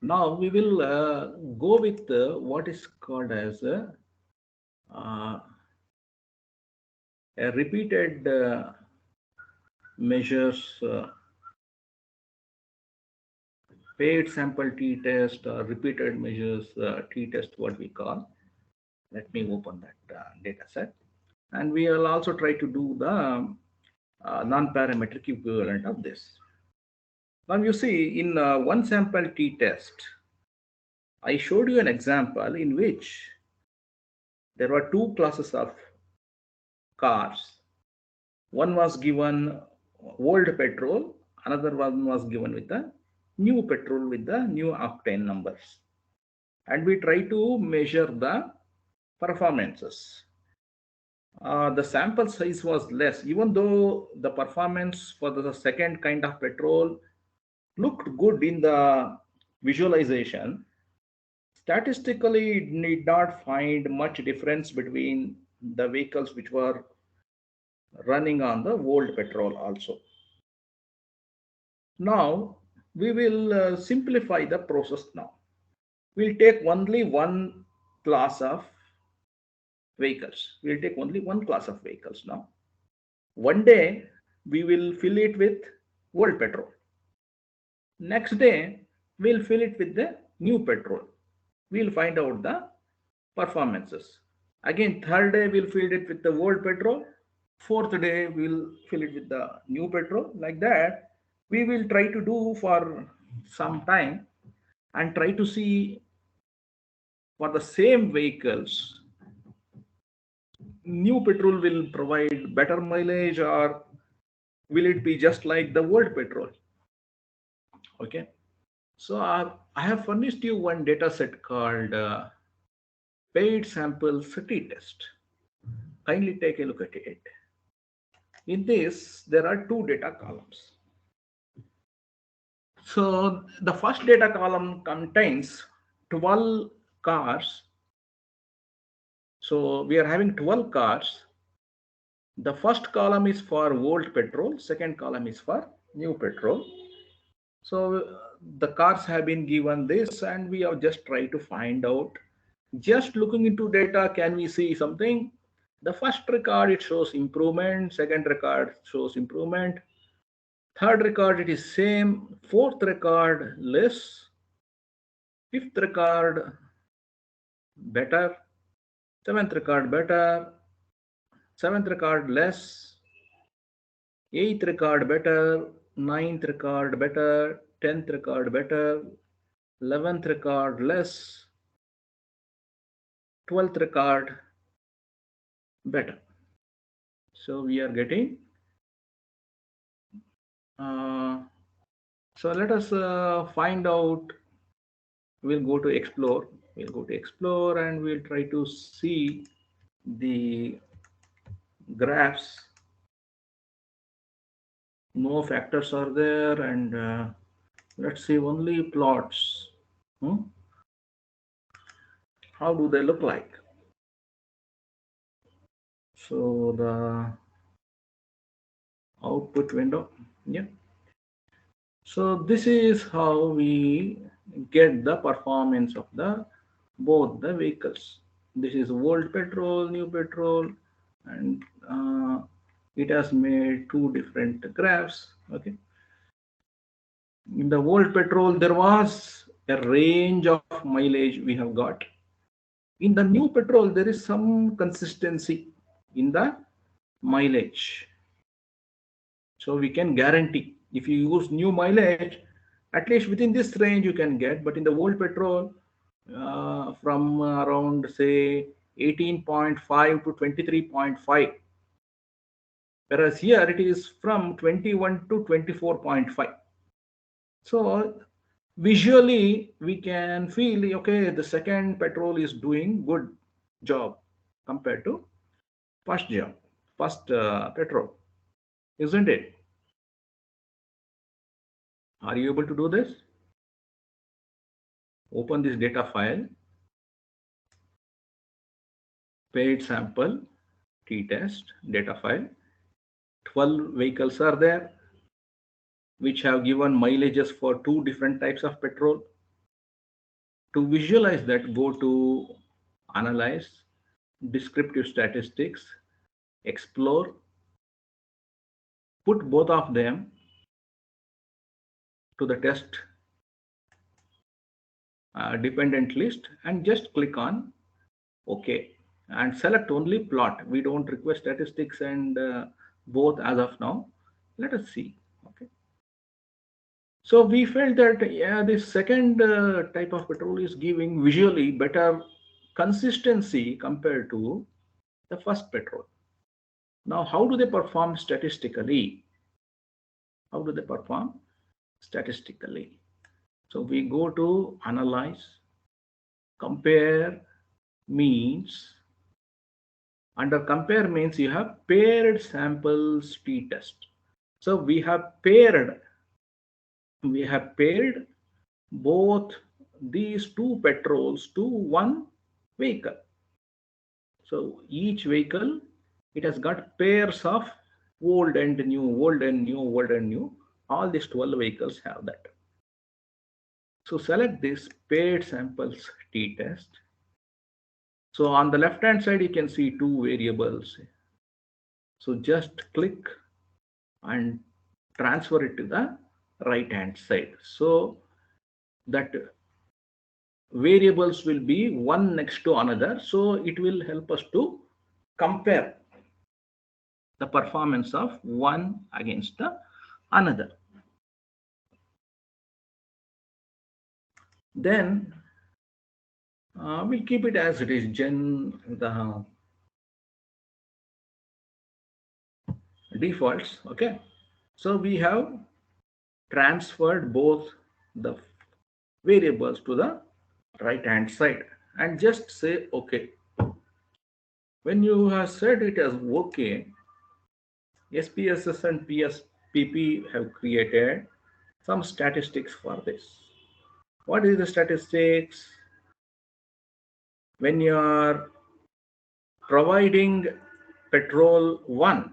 Now we will go with what is called as a repeated measures paired sample t-test or repeated measures t-test, what we call. Let me open that data set. And we will also try to do the non-parametric equivalent of this. Now you see in one sample t-test, I showed you an example in which there were two classes of cars. One was given old petrol, another one was given with the new petrol with the new octane numbers. And we try to measure the performances. The sample size was less, even though the performance for the second kind of petrol looked good in the visualization. Statistically, it did not find much difference between the vehicles which were running on the old petrol also. Now, we will simplify the process now. We'll take only one class of vehicles. We'll take only one class of vehicles now. One day, we will fill it with old petrol. Next day, we'll fill it with the new petrol. We'll find out the performances. Again, third day, we'll fill it with the old petrol. Fourth day, we'll fill it with the new petrol. Like that, we will try to do for some time and try to see for the same vehicles, new petrol will provide better mileage or will it be just like the old petrol? Okay. So I have furnished you one data set called paid samples t-test. Kindly take a look at it. In this, there are two data columns. So the first data column contains 12 cars. So we are having 12 cars. The first column is for old petrol, second column is for new petrol. So the cars have been given this and we have just tried to find out. Just looking into data, can we see something? The first record, it shows improvement. Second record shows improvement. Third record, it is same. Fourth record, less. Fifth record, better. Seventh record, better. Seventh record, less. Eighth record, better. Ninth record, better. 10th record, better. 11th record, less. 12th record, better. So we are getting so let us find out. We'll go to explore. We'll go to explore and we'll try to see the graphs. No factors are there, and let's see only plots. How do they look like? So the output window, yeah. So this is how we get the performance of the both the vehicles. This is old petrol, new petrol, and it has made two different graphs. Okay. In the old petrol, there was a range of mileage we have got. In the new petrol, there is some consistency in the mileage. So we can guarantee if you use new mileage, at least within this range you can get. But in the old petrol, from around say 18.5 to 23.5, whereas here it is from 21 to 24.5. So visually we can feel, okay, the second petrol is doing good job compared to first petrol, isn't it? Are you able to do this? Open this data file, paid sample t-test data file. 12 vehicles are there which have given mileages for two different types of petrol. To visualize that, go to Analyze, Descriptive Statistics, Explore, put both of them to the test dependent list and just click on OK and select only plot. We don't require statistics and both as of now. Let us see. Okay. So we felt that yeah, this second type of petrol is giving visually better consistency compared to the first petrol. Now, how do they perform statistically? How do they perform statistically? So we go to Analyze, Compare Means. Under Compare Means, you have paired samples t-test. So we have paired both these two petrols to one vehicle. So each vehicle, it has got pairs of old and new, old and new, old and new. All these 12 vehicles have that. So select this paired samples t-test. So on the left hand side, you can see two variables. So just click and transfer it to the right hand side. So that variables will be one next to another. So it will help us to compare the performance of one against the another. Then we'll keep it as it is, the defaults. Okay. So we have transferred both the variables to the right hand side and just say OK. When you have said it as OK, SPSS and PP have created some statistics for this. What is the statistics? When you are providing petrol 1,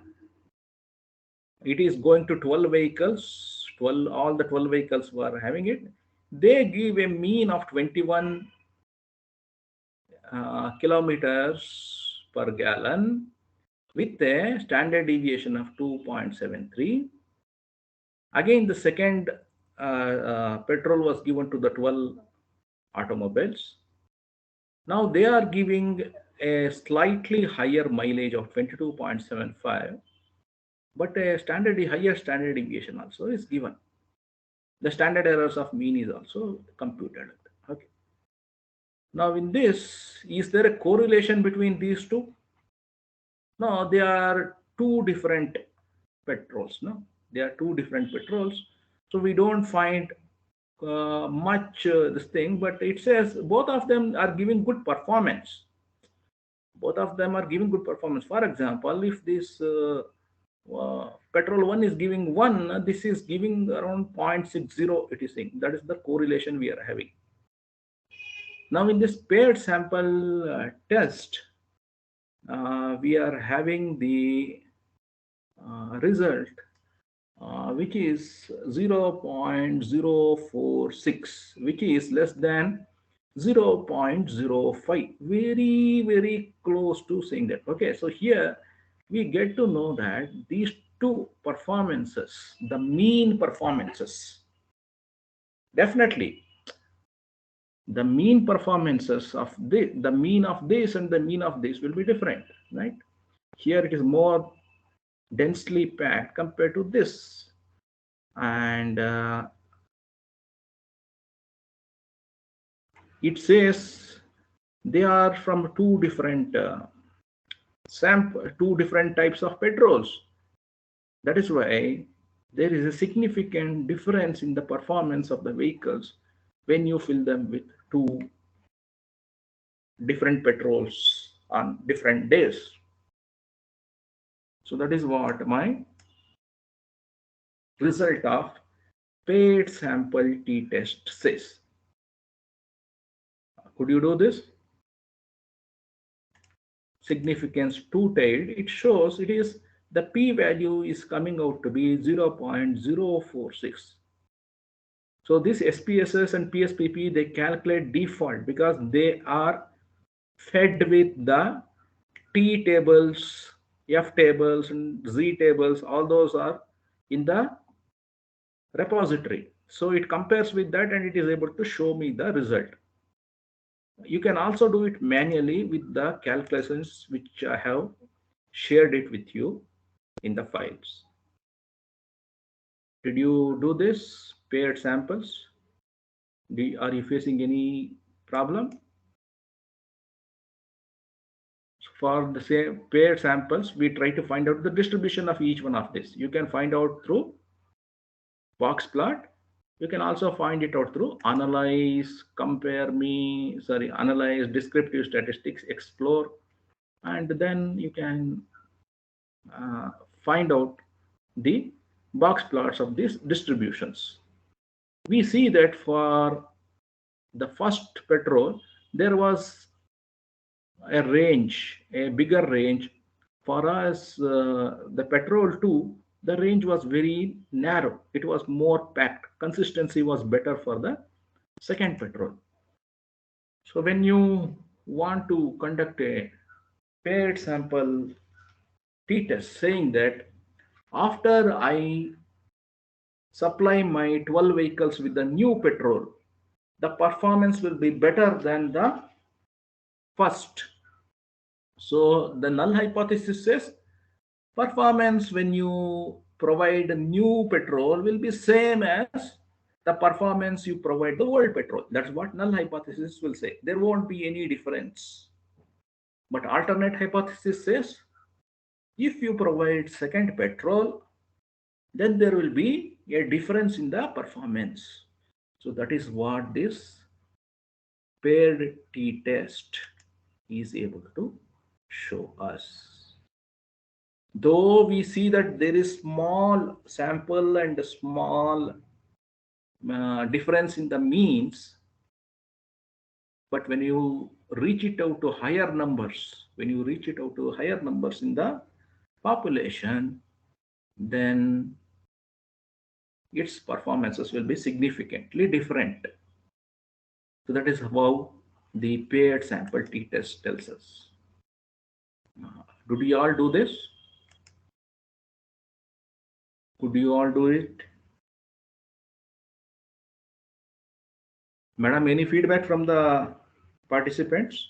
it is going to 12 vehicles. All the 12 vehicles were having it. They give a mean of 21 kilometers per gallon with a standard deviation of 2.73. Again, the second petrol was given to the 12 automobiles. Now they are giving a slightly higher mileage of 22.75, but a higher standard deviation also is given. The standard errors of mean is also computed. Okay. Now in this, is there a correlation between these two? No, they are two different petrols. No, they are two different petrols. So we don't find much this thing, but it says both of them are giving good performance. Both of them are giving good performance. For example, if this petrol 1 is giving 1, this is giving around 0.60, it is saying. That is the correlation we are having. Now in this paired sample test, we are having the result which is 0.046, which is less than 0.05, very close to saying that. Okay, so here we get to know that these two performances, the mean performances, definitely the mean performances of the mean of this and the mean of this will be different, right? Here it is more densely packed compared to this, and it says they are from two different types of petrols. That is why there is a significant difference in the performance of the vehicles when you fill them with two different petrols on different days. So that is what my result of paired sample t-test says. Could you do this? Significance two-tailed, it shows it is the p-value is coming out to be 0.046. So this SPSS and PSPP, they calculate default because they are fed with the T tables, F tables, and Z tables. All those are in the repository. So it compares with that and it is able to show me the result. You can also do it manually with the calculations which I have shared it with you in the files. Did you do this paired samples? Are you facing any problem? For the same paired samples, we try to find out the distribution of each one of this. You can find out through box plot. You can also find it out through analyze, analyze, descriptive statistics, explore, and then you can uh, find out the box plots of these distributions. We see that for the first petrol, there was a range, a bigger range. For us, the petrol 2, the range was very narrow. It was more packed. Consistency was better for the second petrol. So when you want to conduct a paired sample t-test, saying that after I supply my 12 vehicles with the new petrol, the performance will be better than the first. So the null hypothesis says performance when you provide new petrol will be same as the performance you provide the old petrol. That's what null hypothesis will say. There won't be any difference. But alternate hypothesis says if you provide second petrol, then there will be a difference in the performance. So that is what this paired t-test is able to show us. Though we see that there is small sample and small difference in the means, but when you reach it out to higher numbers, in the population, then its performances will be significantly different. So that is how the paired sample t-test tells us. Did you all do this? Could you all do it? Madam, any feedback from the participants?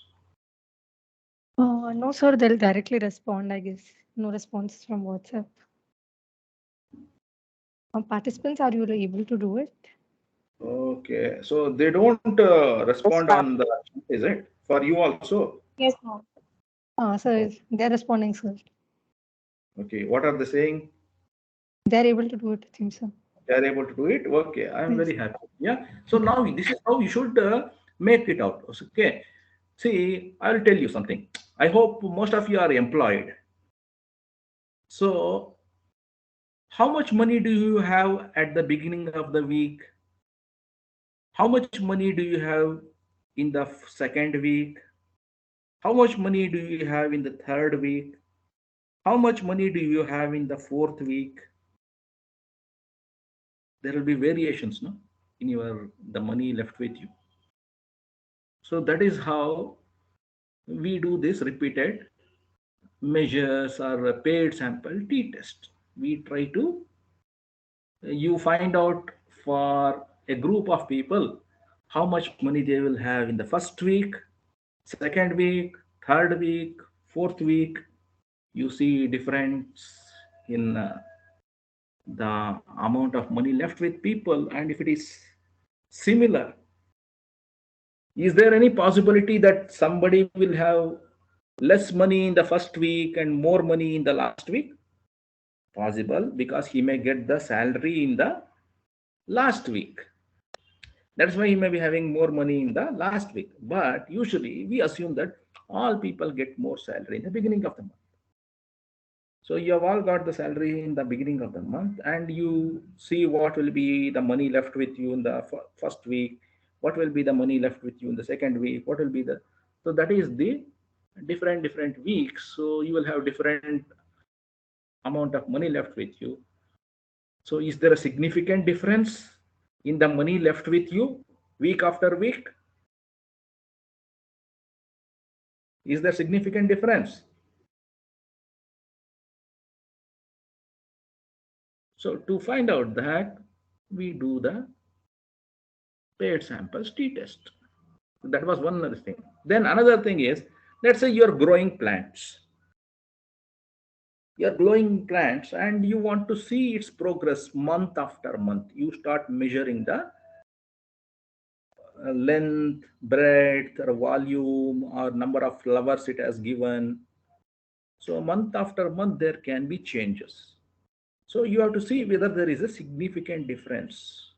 No, sir, they'll directly respond, I guess. No responses from WhatsApp. Participants, are you able to do it? Okay, so they don't respond on the, is it? For you also? Yes, ma'am. Sir, they're responding, sir. Okay, what are they saying? They're able to do it, I think, sir. They are able to do it. Okay, I am Yes. very happy. Yeah. So now this is how you should make it out. Okay. See, I will tell you something. I hope most of you are employed. So, how much money do you have at the beginning of the week? How much money do you have in the second week? How much money do you have in the third week? How much money do you have in the fourth week? There will be variations, no, in your the money left with you. So that is how we do this repeated measures or a paid sample t-test. We try to you find out for a group of people how much money they will have in the first week, second week, third week, fourth week. You see difference in the amount of money left with people, and if it is similar, is there any possibility that somebody will have less money in the first week and more money in the last week? Possible, because he may get the salary in the last week. That's why he may be having more money in the last week. But usually we assume that all people get more salary in the beginning of the month. So you have all got the salary in the beginning of the month, and you see what will be the money left with you in the first week, what will be the money left with you in the second week, what will be the, so that is the different weeks. So you will have different amount of money left with you. So is there a significant difference in the money left with you week after week? Is there significant difference? So to find out that, we do the paired samples t-test. That was one other thing. Then another thing is, let's say you're growing plants. You're growing plants and you want to see its progress month after month. You start measuring the length, breadth, or volume, or number of flowers it has given. So month after month, there can be changes. So you have to see whether there is a significant difference.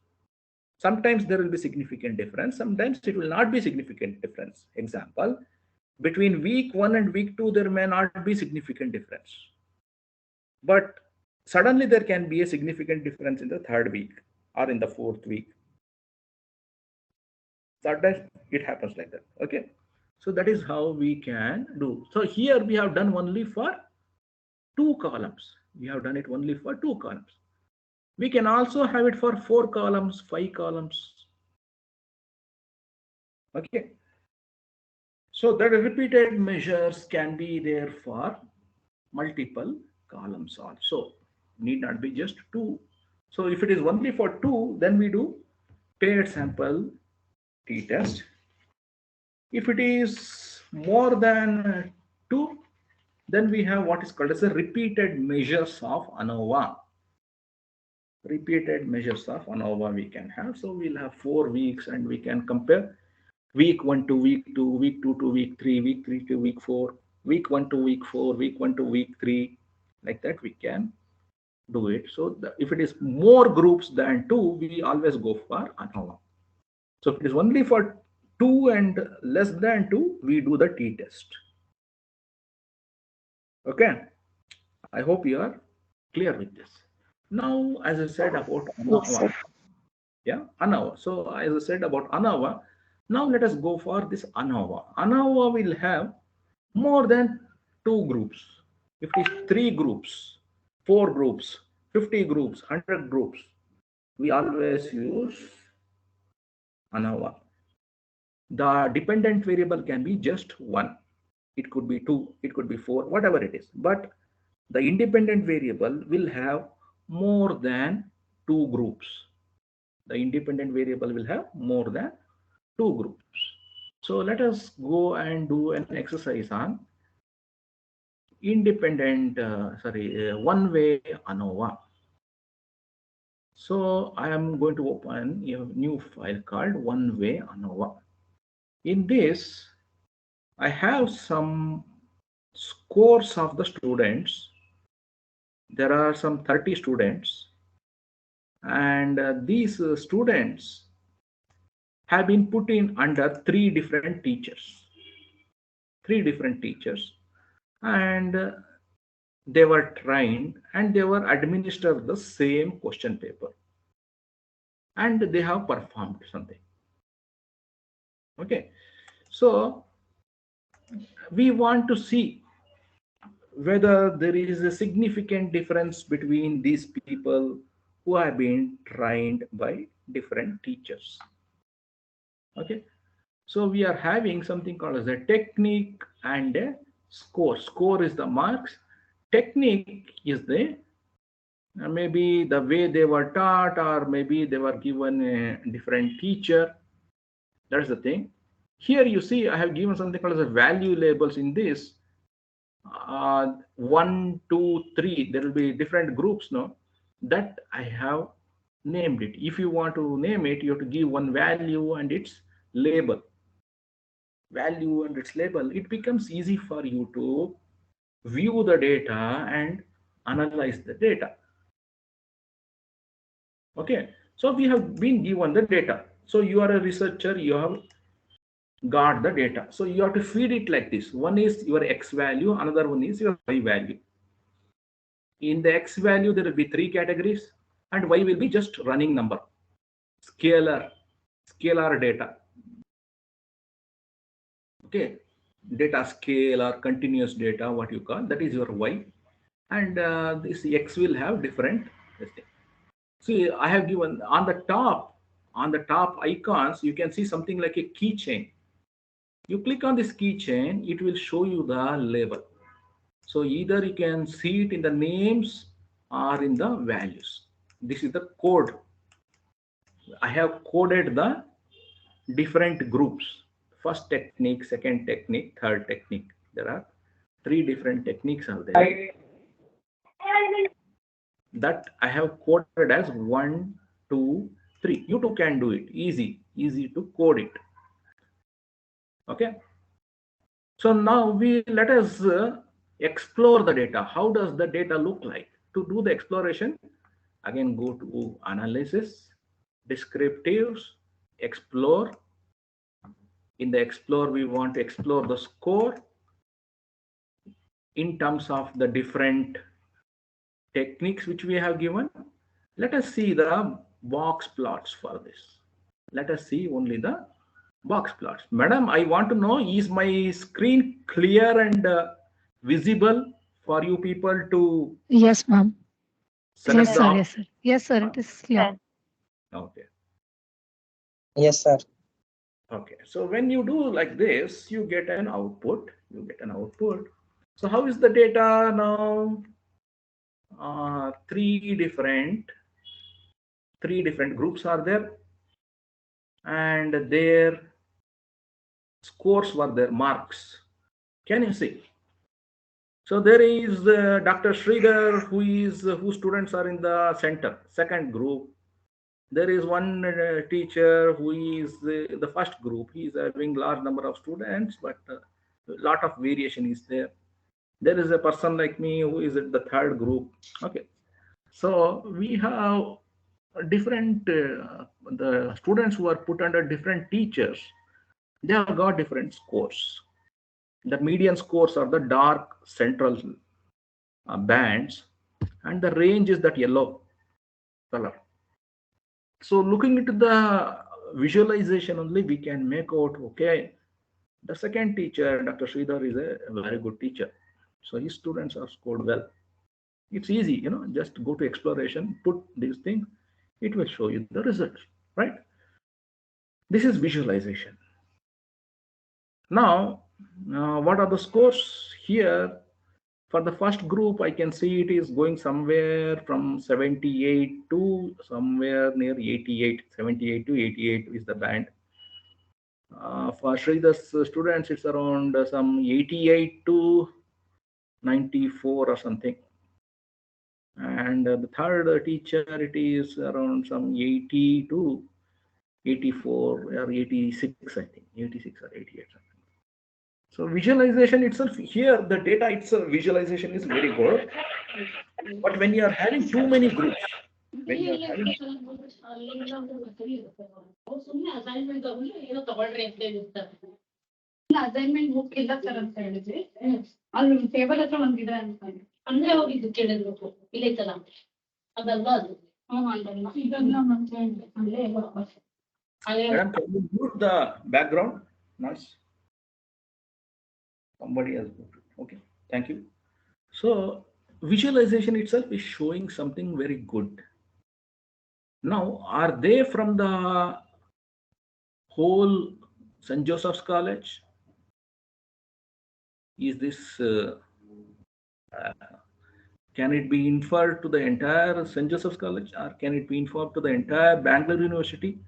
Sometimes there will be significant difference. Sometimes it will not be significant difference. Example, between week 1 and week 2, there may not be significant difference. But suddenly there can be a significant difference in the 3rd week or in the 4th week. Sometimes it happens like that. Okay. So that is how we can do. So here we have done only for 2 columns. We have done it only for 2 columns. We can also have it for 4 columns, 5 columns. Okay. So that repeated measures can be there for multiple columns also. Need not be just 2. So if it is only for 2, then we do paired sample t-test. If it is more than 2, then we have what is called as a repeated measures of Anova. Repeated measures of Anova we can have. So we'll have 4 weeks and we can compare week 1 to week 2, week 2 to week 3, week 3 to week 4, week 1 to week 4, week 1 to week 3. Like that we can do it. So if it is more groups than 2, we always go for Anova. So if it is only for 2 and less than 2, we do the t-test. Okay. I hope you are clear with this. Now, as I said about Yes, Anova, sir. yeah, Anova. So as I said about Anova, now let us go for this Anova. Anova will have more than 2 groups. If it is 3 groups, 4 groups, 50 groups, 100 groups, we always use Anova. The dependent variable can be just 1. It could be 2, it could be 4, whatever it is. But the independent variable will have more than 2 groups. The independent variable will have more than 2 groups. So let us go and do an exercise on one-way Anova. So I am going to open a new file called one-way Anova. In this, I have some scores of the students. There are some 30 students, and these students have been put in under 3 different teachers. 3 different teachers, and they were trained and they were administered the same question paper, and they have performed something. Okay, so we want to see whether there is a significant difference between these people who have been trained by different teachers. Okay, so we are having something called as a technique and a score. Score is the marks. Technique is the maybe the way they were taught, or maybe they were given a different teacher. That's the thing. Here you see I have given something called as a value labels in this. 1, 2, 3. There will be different groups now that I have named it. If you want to name it, you have to give one value and its label. Value and its label. It becomes easy for you to view the data and analyze the data. Okay, so we have been given the data. So you are a researcher, you have got the data. So you have to feed it like this. One is your X value, another one is your Y value. In the X value, there will be 3 categories, and Y will be just running number, scalar data. Okay, data scale or continuous data, what you call, that is your Y. And this X will have different. See, I have given on the top, on the top icons, you can see something like a keychain. You click on this keychain, it will show you the label. So either you can see it in the names or in the values. This is the code. I have coded the different groups. First technique, second technique, third technique. There are three different techniques are there that I have coded as 1, 2, 3. You too can do it. Easy to code it. Okay. So now let us explore the data. How does the data look like? To do the exploration, again go to analysis, descriptives, explore. In the explore, we want to explore the score in terms of the different techniques which we have given. Let us see the box plots for this. Let us see only the box plots. Madam, I want to know, is my screen clear and visible for you people to Yes, ma'am. select Yes, the sir. option? Yes, sir. Yes, sir. It is clear. Okay. Yes, sir. Okay. So when you do like this, you get an output. You get an output. So how is the data now? Three different groups are there, and their scores were there, marks. Can you see? So there is Dr. Sridhar, whose students are in the center, second group. There is one teacher who is the first group. He is having large number of students, but a lot of variation is there. There is a person like me who is at the third group. Okay, so we have different the students who are put under different teachers. They have got different scores. The median scores are the dark central bands, and the range is that yellow color. So looking into the visualization only, we can make out, okay, the second teacher, Dr. Sridhar, is a very good teacher. So his students are scored well. It's easy, just go to exploration, put these things, it will show you the results, right? This is visualization. Now, what are the scores here? For the first group, I can see it is going somewhere from 78 to somewhere near 88. 78 to 88 is the band. For Sridhar's students, it's around some 88 to 94 or something. And the third teacher, it is around some 80 to 84 or 86, I think, 86 or 88 something. So visualization itself, here the data itself, visualization is very good. But when you are having too many groups, when you are having assignment book ಇಲ್ಲ sir ಅಂತ ಹೇಳಿದ್ರಿ ಅಲ್ಲಿ table ಹತ್ರ ಒಂದಿದೆ ಅಂತ ಅಂದ್ರೆ ಅವ್ರು ಇದು ಕೇಳಿರ್ಬೇಕು ಇಲ್ಲೈತಲ್ಲ ಅದಲ್ವಾ ಅದು ಇದನ್ನ ಅಲ್ಲೇ Madam, can you mute the background noise? Somebody has muted. Okay, thank you. So visualization itself is showing something very good. Now, are they from the whole St. Joseph's College? Is this can it be inferred to the entire St. Joseph's College, or can it be inferred to the entire Bangalore University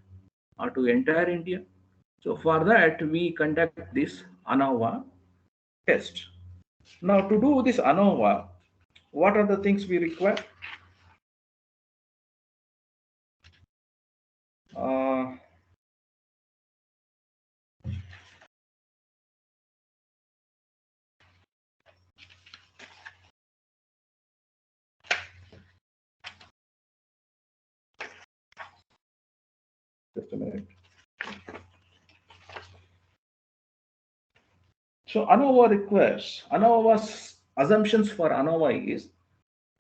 or to entire India? So for that, we conduct this Anova test. Now, to do this Anova, what are the things we require? Just a minute. So ANOVA requires, ANOVA's assumptions for ANOVA is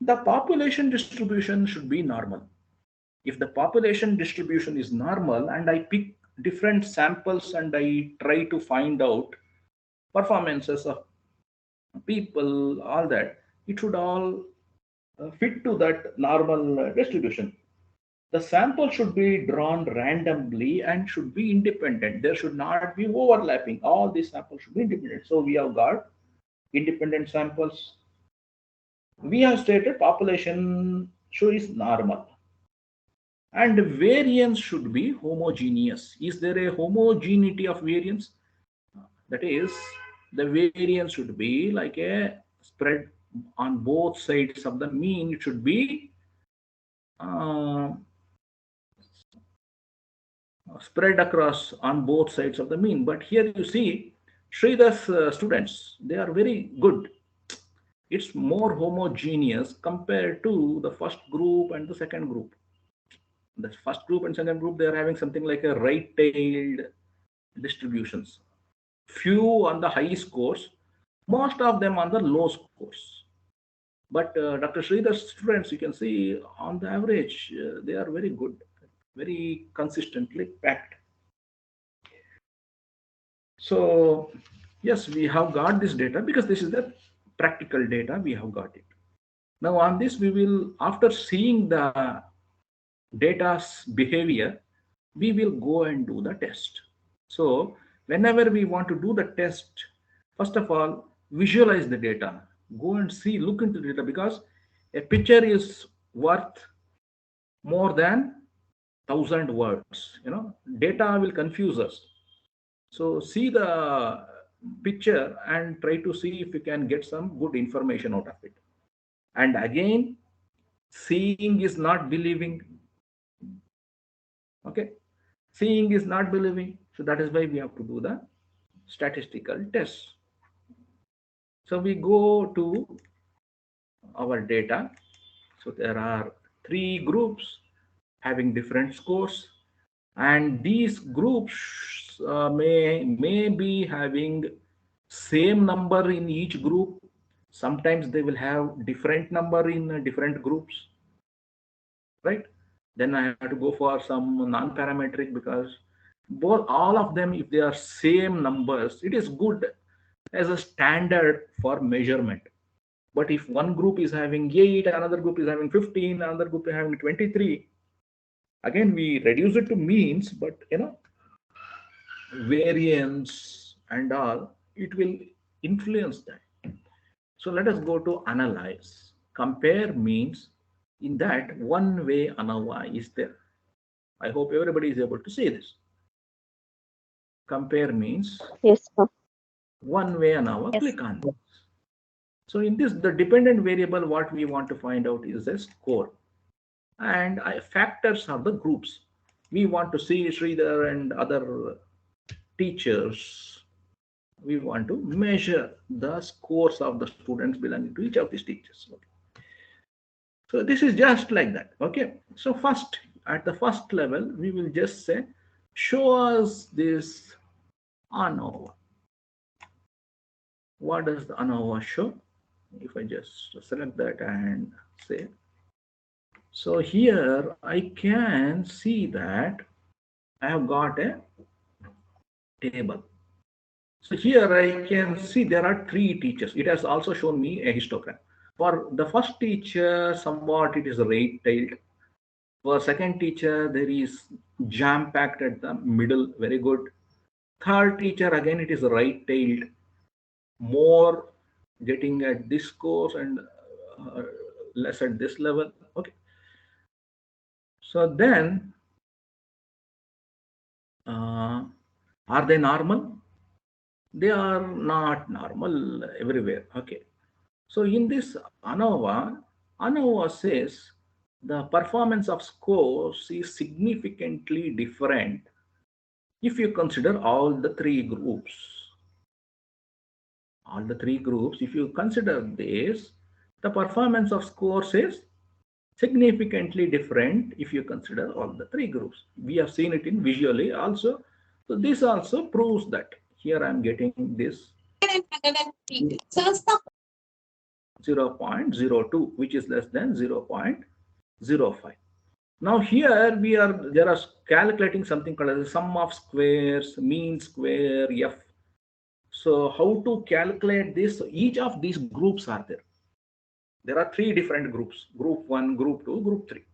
the population distribution should be normal. If the population distribution is normal and I pick different samples and I try to find out performances of people, all that, it should all fit to that normal distribution. the sample should be drawn randomly and should be independent. There should not be overlapping. All these samples should be independent. So we have got independent samples. We have stated population is normal. And variance should be homogeneous. Is there a homogeneity of variance? That is, the variance should be like a spread on both sides of the mean. It should be uh, spread across on both sides of the mean. But here you see, Sridhar's students, they are very good. It's more homogeneous compared to the first group and the second group. The first group and second group, they are having something like a right-tailed distributions. Few on the high scores, most of them on the low scores. But Dr. Sridhar's students, you can see on the average, they are very good, very consistently packed. So yes, we have got this data because this is the practical data, we have got it. Now on this, we will, after seeing the data's behavior, we will go and do the test. So whenever we want to do the test, first of all, visualize the data. Go and see, look into the data, because a picture is worth more than 1,000 words. Data will confuse us. So see the picture and try to see if you can get some good information out of it. And again, seeing is not believing. Okay, seeing is not believing. So that is why we have to do the statistical test. So we go to our data. So there are 3 groups having different scores, and these groups may be having same number in each group. Sometimes they will have different number in different groups, right? Then I have to go for some non-parametric, because both, all of them, if they are same numbers, it is good as a standard for measurement. But if one group is having 8, another group is having 15, another group is having 23, again we reduce it to means, but variance and all, it will influence that. So let us go to analyze. Compare means, in that one way Anova is there. I hope everybody is able to see this. Compare means Yes, sir. one way Anova. Yes. Click on this. So in this, the dependent variable, what we want to find out is the score. And factors are the groups. We want to see Sridhar and other teachers. We want to measure the scores of the students belonging to each of these teachers. Okay. So this is just like that. Okay. So first, at the first level, we will just say, show us this Anova. What does the Anova show? If I just select that and say, so here I can see that I have got a table. So here I can see there are 3 teachers. It has also shown me a histogram. For the first teacher, somewhat it is right-tailed. For second teacher, there is jam-packed at the middle, very good. Third teacher, again it is right-tailed, more getting at this course and less at this level. Okay. So then, are they normal? They are not normal everywhere. Okay. So in this Anova says the performance of scores is significantly different if you consider all the 3 groups. All the 3 groups, if you consider this, the performance of scores is significantly different if you consider all the 3 groups. We have seen it in visually also. So this also proves that. Here I am getting this 0.02, which is less than 0.05. Now here there are calculating something called as the sum of squares, mean square, f. So how to calculate this? So each of these groups are there. There are 3 different groups: group 1, group 2, group 3.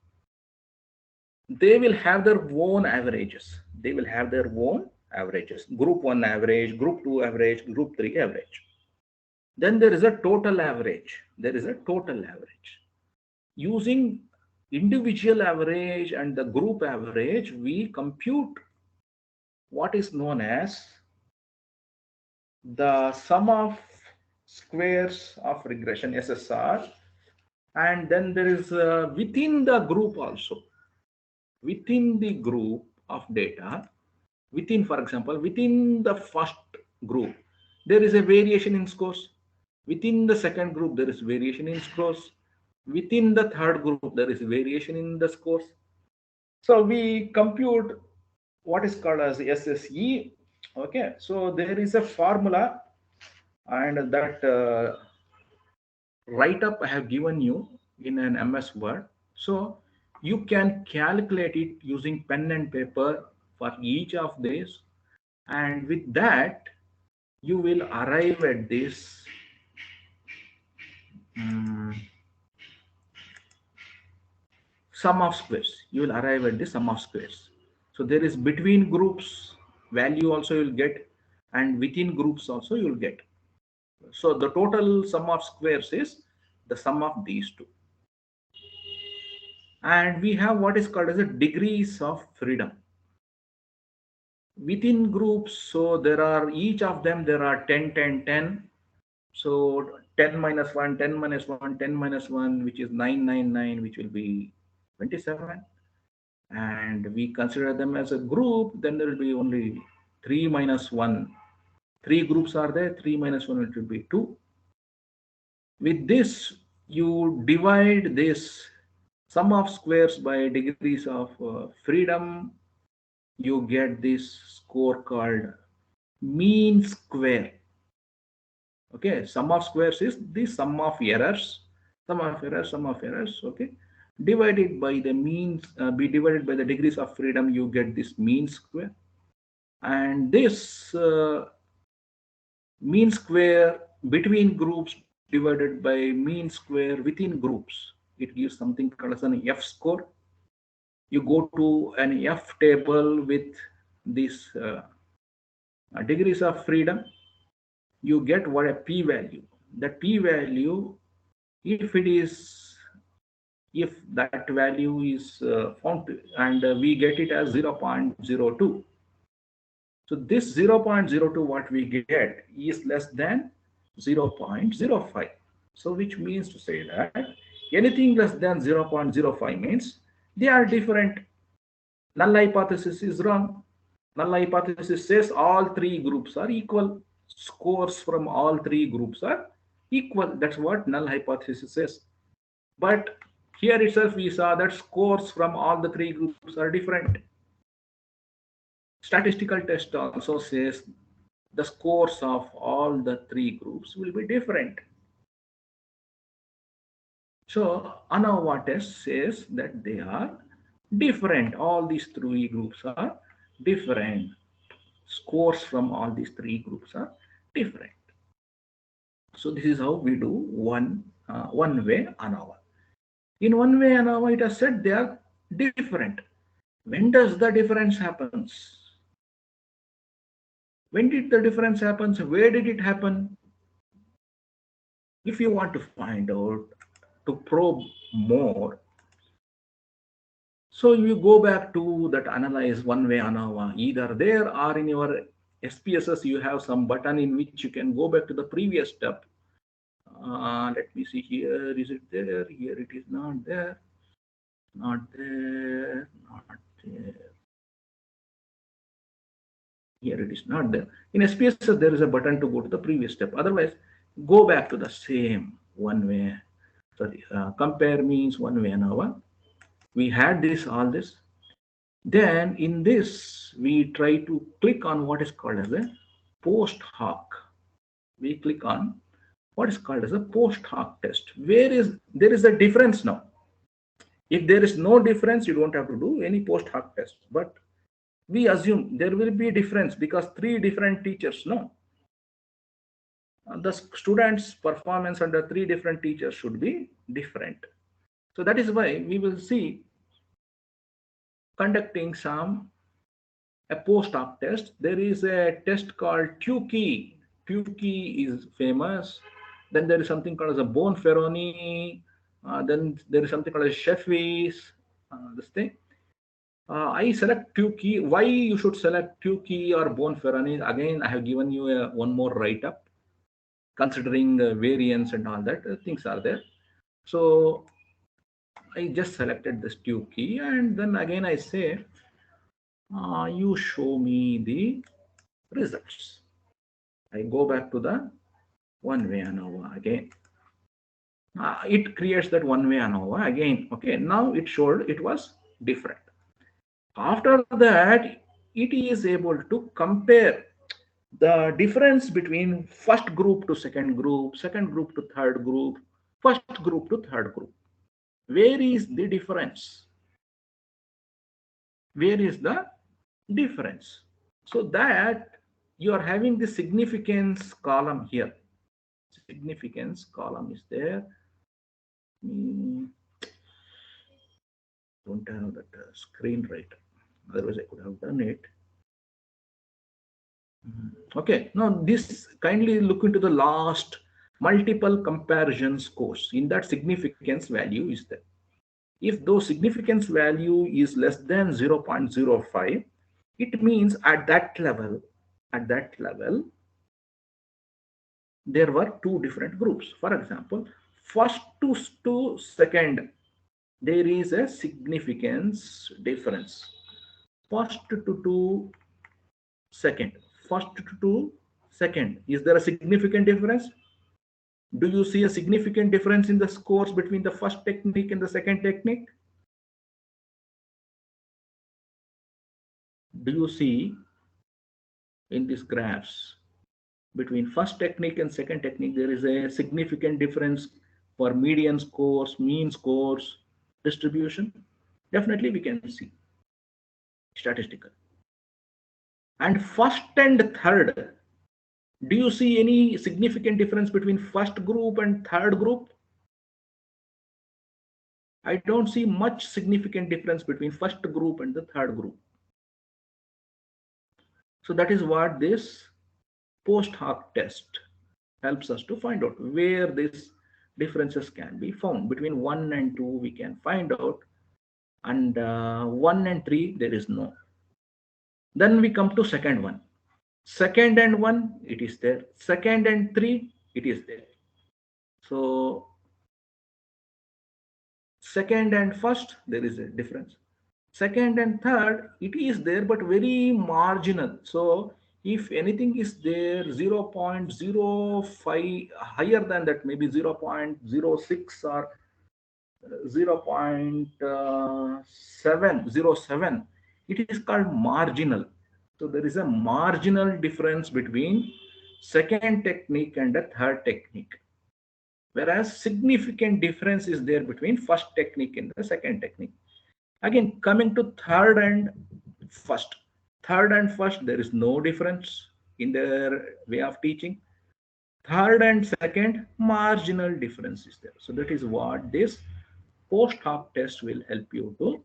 they will have their own averages. They will have their own averages. Group 1 average, group 2 average, group 3 average. Then there is a total average. There is a total average. Using individual average and the group average, we compute what is known as the sum of squares of regression SSR. And then there is within the group also, within the group of data, within, for example, within the first group, there is a variation in scores. Within the second group, there is variation in scores. Within the third group, there is variation in the scores. So we compute what is called as SSE. Okay, so there is a formula, and that write up I have given you in an MS Word. So you can calculate it using pen and paper for each of these, and with that you will arrive at this sum of squares. You will arrive at the sum of squares. So there is between groups value also you will get, and within groups also you will get. So the total sum of squares is the sum of these two. And we have what is called as a degrees of freedom within groups. So there are, each of them there are 10, 10, 10. So 10 minus 1, 10 minus 1, 10 minus 1, which is 9, 9, 9, which will be 27. And we consider them as a group, then there will be only 3 minus 1. 3 groups are there, 3 minus 1, it will be 2. With this, you divide this sum of squares by degrees of freedom, you get this score called mean square. Okay, sum of squares is the sum of errors, sum of errors, sum of errors. Okay, divided by the means, be divided by the degrees of freedom, you get this mean square. And this mean square between groups divided by mean square within groups, it gives something called as an F score. You go to an F table with this degrees of freedom, you get what a p value. That p value, if it is, if that value is found, and we get it as 0.02. So this 0.02 what we get is less than 0.05. So which means to say that anything less than 0.05 means they are different. Null hypothesis is wrong. Null hypothesis says all three groups are equal. Scores from all three groups are equal. That's what null hypothesis says. But here itself we saw that scores from all the three groups are different. Statistical test also says the scores of all the three groups will be different. So Anova test says that they are different. All these three groups are different. Scores from all these three groups are different. So this is how we do one-way Anova. In one-way Anova, it has said they are different. When does the difference happens? When did the difference happen? Where did it happen? If you want to find out, to probe more, so you go back to that analyze one-way ANOVA. Either there or in your SPSS, you have some button in which you can go back to the previous step. Let me see here. Is it there? Here it is not there. Not there. Not there. Here it is not there. In SPSS, there is a button to go to the previous step. Otherwise, go back to the same one-way. Sorry, compare means one-way ANOVA. We had this, all this. Then in this, we try to click on what is called as a post hoc. We click on what is called as a post hoc test. There is a difference now. If there is no difference, you don't have to do any post hoc test. But we assume there will be a difference because three different teachers know. The students' performance under three different teachers should be different. So that is why we will see conducting a post-hoc test. There is a test called Tukey. Tukey is famous. Then there is something called as a Bonferroni. Then there is something called as Sheffie's. This thing. I select Tukey. Why you should select Tukey or Bonferroni? Again, I have given you one more write-up, considering variance and all that. Things are there. So I just selected this Tukey, and then again I say, you show me the results. I go back to the one-way ANOVA again. It creates that one-way ANOVA again. Okay, now it showed it was different. After that, it is able to compare the difference between first group to second group to third group, first group to third group. Where is the difference? Where is the difference? So that you are having the significance column here. Significance column is there. Don't have that screen right. Otherwise, I could have done it. Okay, now this, kindly look into the last multiple comparison scores. In that, significance value is there. If those significance value is less than 0.05, it means at that level, there were two different groups. For example, first to second, there is a significance difference. First to second, is there a significant difference? Do you see a significant difference in the scores between the first technique and the second technique? Do you see in these graphs between first technique and second technique there is a significant difference for median scores, mean scores, distribution? Definitely we can see statistical. And first and third, do you see any significant difference between first group and third group? I don't see much significant difference between first group and the third group. So that is what this post hoc test helps us to find out, where these differences can be found. Between 1 and 2 we can find out, and 1 and 3 there is no. Then we come to second one. Second and 1, it is there. Second and 3, it is there. So second and first, there is a difference. Second and third, it is there, but very marginal. So if anything is there 0.05 higher than that, maybe 0.06 or 0.707, it is called marginal. So there is a marginal difference between second technique and the third technique, whereas significant difference is there between first technique and the second technique. Again, coming to third and first, there is no difference in their way of teaching. Third and second, marginal difference is there. So that is what this post hoc test will help you to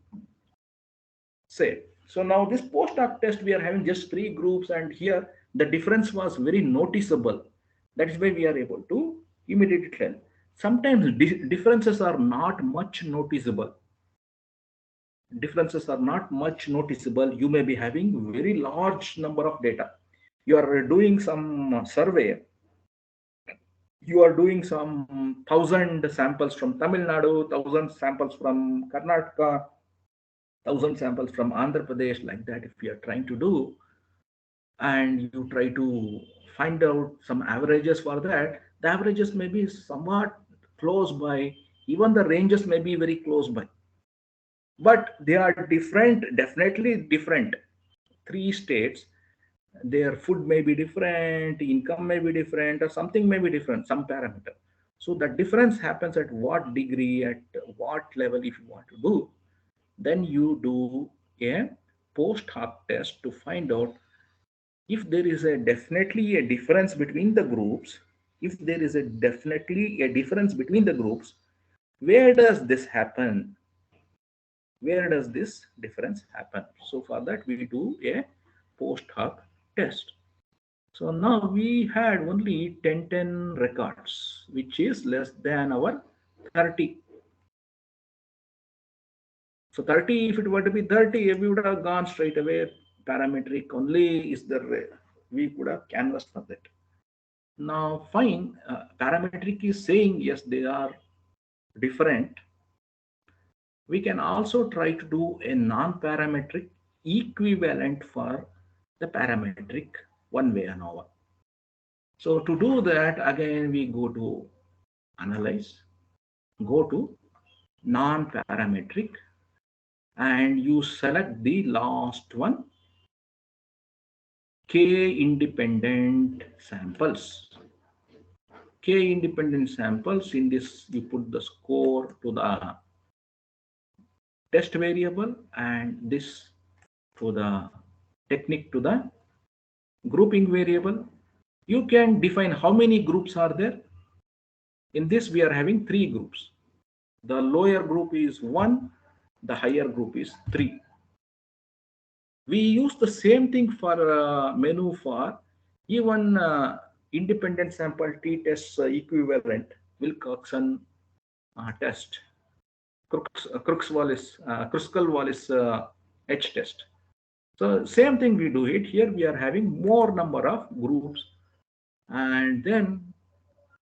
say. So now this post hoc test, we are having just 3 groups, and here the difference was very noticeable. That is why we are able to immediately tell. Sometimes differences are not much noticeable. Differences are not much noticeable. You may be having very large number of data. You are doing some survey. You are doing some 1,000 samples from Tamil Nadu, 1,000 samples from Karnataka, 1,000 samples from Andhra Pradesh, like that. If you are trying to do, and you try to find out some averages for that, the averages may be somewhat close by. Even the ranges may be very close by. But they are different, definitely different. 3 states, their food may be different, income may be different, or something may be different, some parameter. So the difference happens at what degree, at what level. If you want to do, then you do a post hoc test to find out if there is a definitely a difference between the groups. If there is a definitely a difference between the groups, where does this happen? where does this difference happen? So for that we do a post hoc test. So now we had only 10 records, which is less than our 30. So 30, if it were to be 30, we would have gone straight away parametric only. Is there, we could have canvassed for that. Now fine, parametric is saying yes, they are different. We can also try to do a non-parametric equivalent for the parametric one-way ANOVA. So to do that, again we go to analyze, go to non-parametric, and you select the last one, k independent samples. K independent samples, in this you put the score to the test variable and this to the technique to the grouping variable. You can define how many groups are there. In this we are having 3 groups. The lower group is 1, the higher group is 3. We use the same thing for menu for even independent sample t-test equivalent Wilcoxon test, Kruskal-Wallis H-test. So same thing we do it here. We are having more number of groups, and then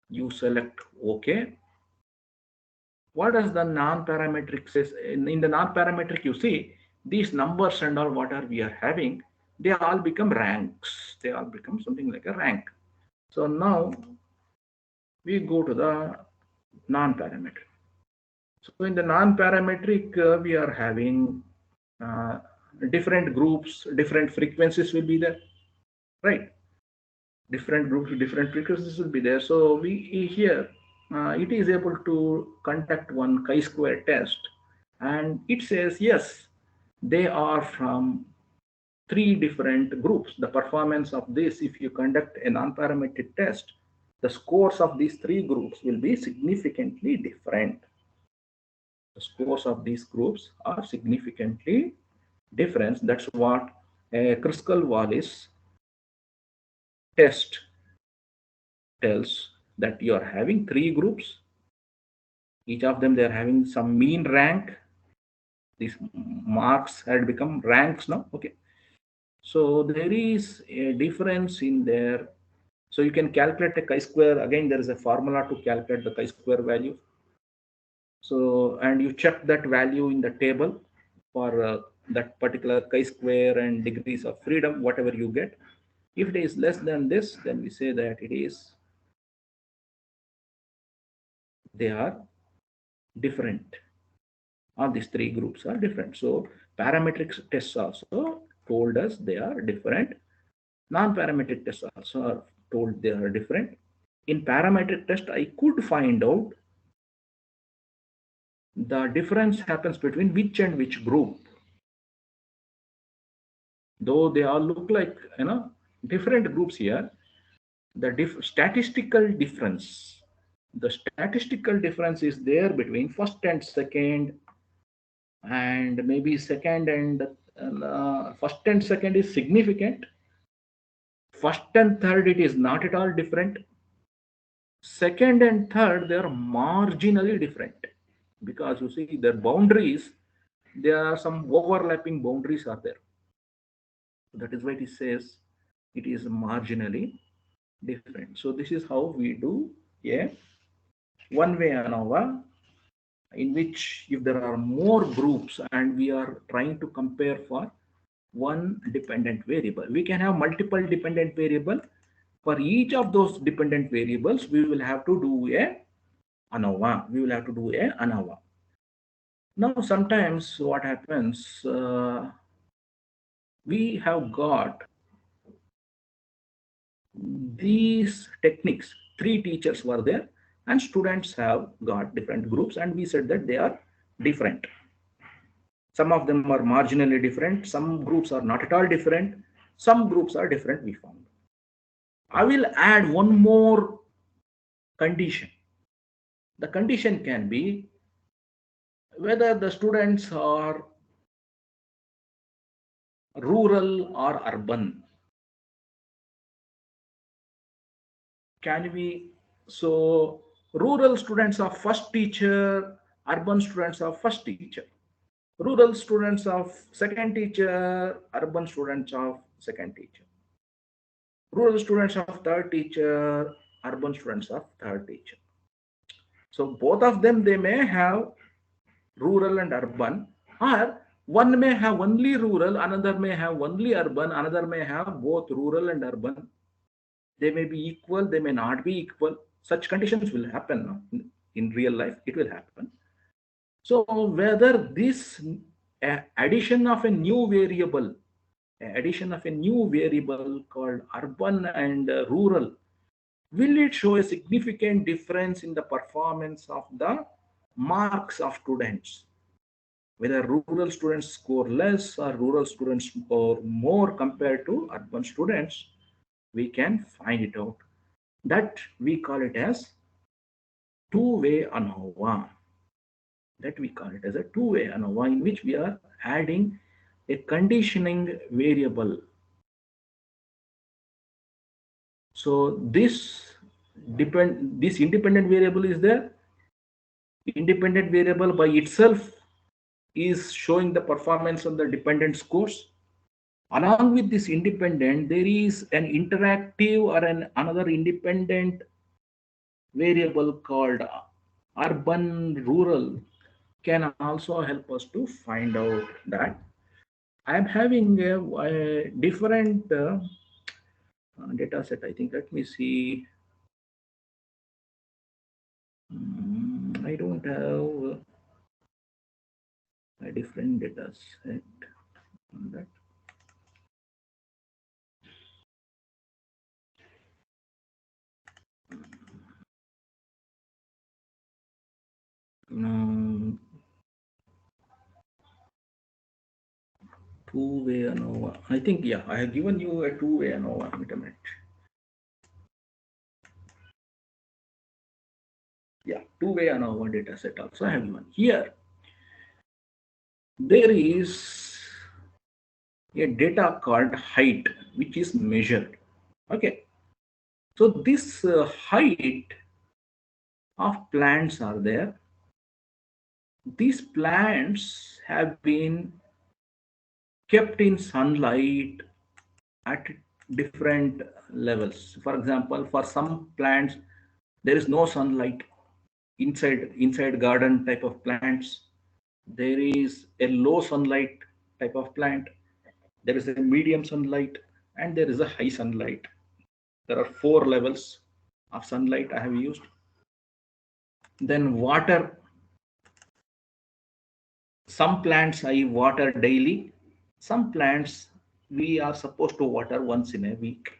you select OK. What does the non-parametric says? In the non-parametric, you see these numbers and all what are we are having, they all become ranks. They all become something like a rank. So now we go to the non-parametric. So in the non-parametric, we are having different groups, different frequencies will be there, right? Different groups, different frequencies will be there. So we here it is able to conduct one chi-square test, and it says yes, they are from 3 different groups. The performance of this, if you conduct a non-parametric test, the scores of these 3 groups will be significantly different. The scores of these groups are significantly different. That's what a Kruskal-Wallis test tells, that you are having 3 groups. Each of them, they are having some mean rank. These marks had become ranks now. Okay. So there is a difference in there. So you can calculate a chi-square. Again, there is a formula to calculate the chi-square value. So, and you check that value in the table for that particular chi-square and degrees of freedom, whatever you get. If it is less than this, then we say that it is, they are different. All these 3 groups are different. So parametric tests also told us they are different. Non-parametric tests also are told they are different. In parametric test, I could find out the difference happens between which and which group. Though they all look like different groups here, the statistical difference is there between first and second, and maybe second and first and second is significant. First and third, it is not at all different. Second and third, they are marginally different, because you see their boundaries, there are some overlapping boundaries are there. That is why it says it is marginally different. So this is how we do a one-way ANOVA, in which if there are more groups and we are trying to compare for one dependent variable, we can have multiple dependent variable. For each of those dependent variables, we will have to do a ANOVA. Now, sometimes what happens, we have got these techniques. 3 teachers were there, and students have got different groups, and we said that they are different. Some of them are marginally different. Some groups are not at all different. Some groups are different, we found. I will add one more condition. The condition can be whether the students are rural or urban. Can we, so rural students are first teacher, urban students are first teacher. Rural students of second teacher, urban students of second teacher. Rural students of third teacher, urban students of third teacher. So both of them, they may have rural and urban, or one may have only rural, another may have only urban, another may have both rural and urban. They may be equal, they may not be equal. Such conditions will happen, no? In real life, it will happen. So whether this addition of a new variable, addition of a new variable called urban and rural, will it show a significant difference in the performance of the marks of students? Whether rural students score less or rural students score more compared to urban students, we can find it out. That we call it as two-way ANOVA. That we call it as a two-way ANOVA, in which we are adding a conditioning variable. So this independent variable is there. Independent variable by itself is showing the performance on the dependent scores. Along with this independent, there is an interactive or another independent variable called urban rural, can also help us to find out that. I am having a different data set. I think, let me see. I don't have a different data set on that. Two-way ANOVA. I think, yeah, I have given you a two-way ANOVA. Wait a minute. Yeah, two-way ANOVA data set also I have given. Here, there is a data called height, which is measured. Okay. So this height of plants are there. These plants have been kept in sunlight at different levels. For example, for some plants, there is no sunlight. Inside garden type of plants, there is a low sunlight type of plant. There is a medium sunlight and there is a high sunlight. There are 4 levels of sunlight I have used. Then water. Some plants I water daily. Some plants we are supposed to water once in a week.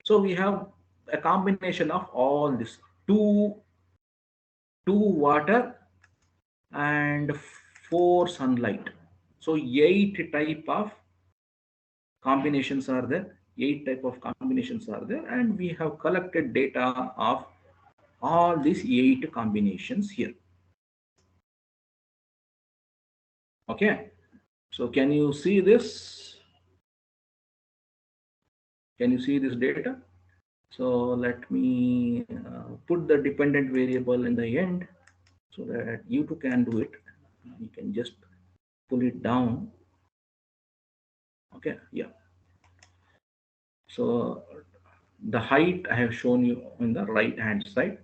So we have a combination of all this, two water and 4 sunlight. So 8 type of combinations are there. 8 type of combinations are there, and we have collected data of all these 8 combinations here. Okay, so can you see this? Can you see this data? So let me put the dependent variable in the end so that you too can do it. You can just pull it down. Okay, yeah. So the height I have shown you on the right hand side.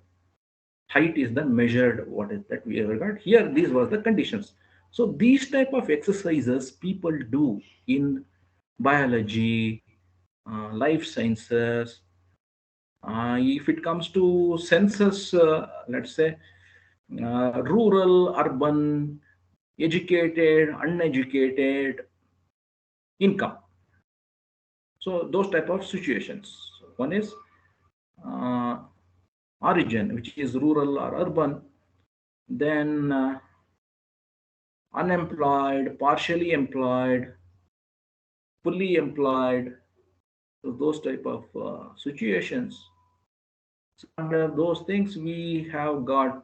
Height is the measured, what is that we have got here. These were the conditions. So these type of exercises people do in biology, life sciences. If it comes to census, let's say rural, urban, educated, uneducated, income. So those type of situations. One is origin, which is rural or urban. Then unemployed, partially employed, fully employed. So those type of situations. So under those things, we have got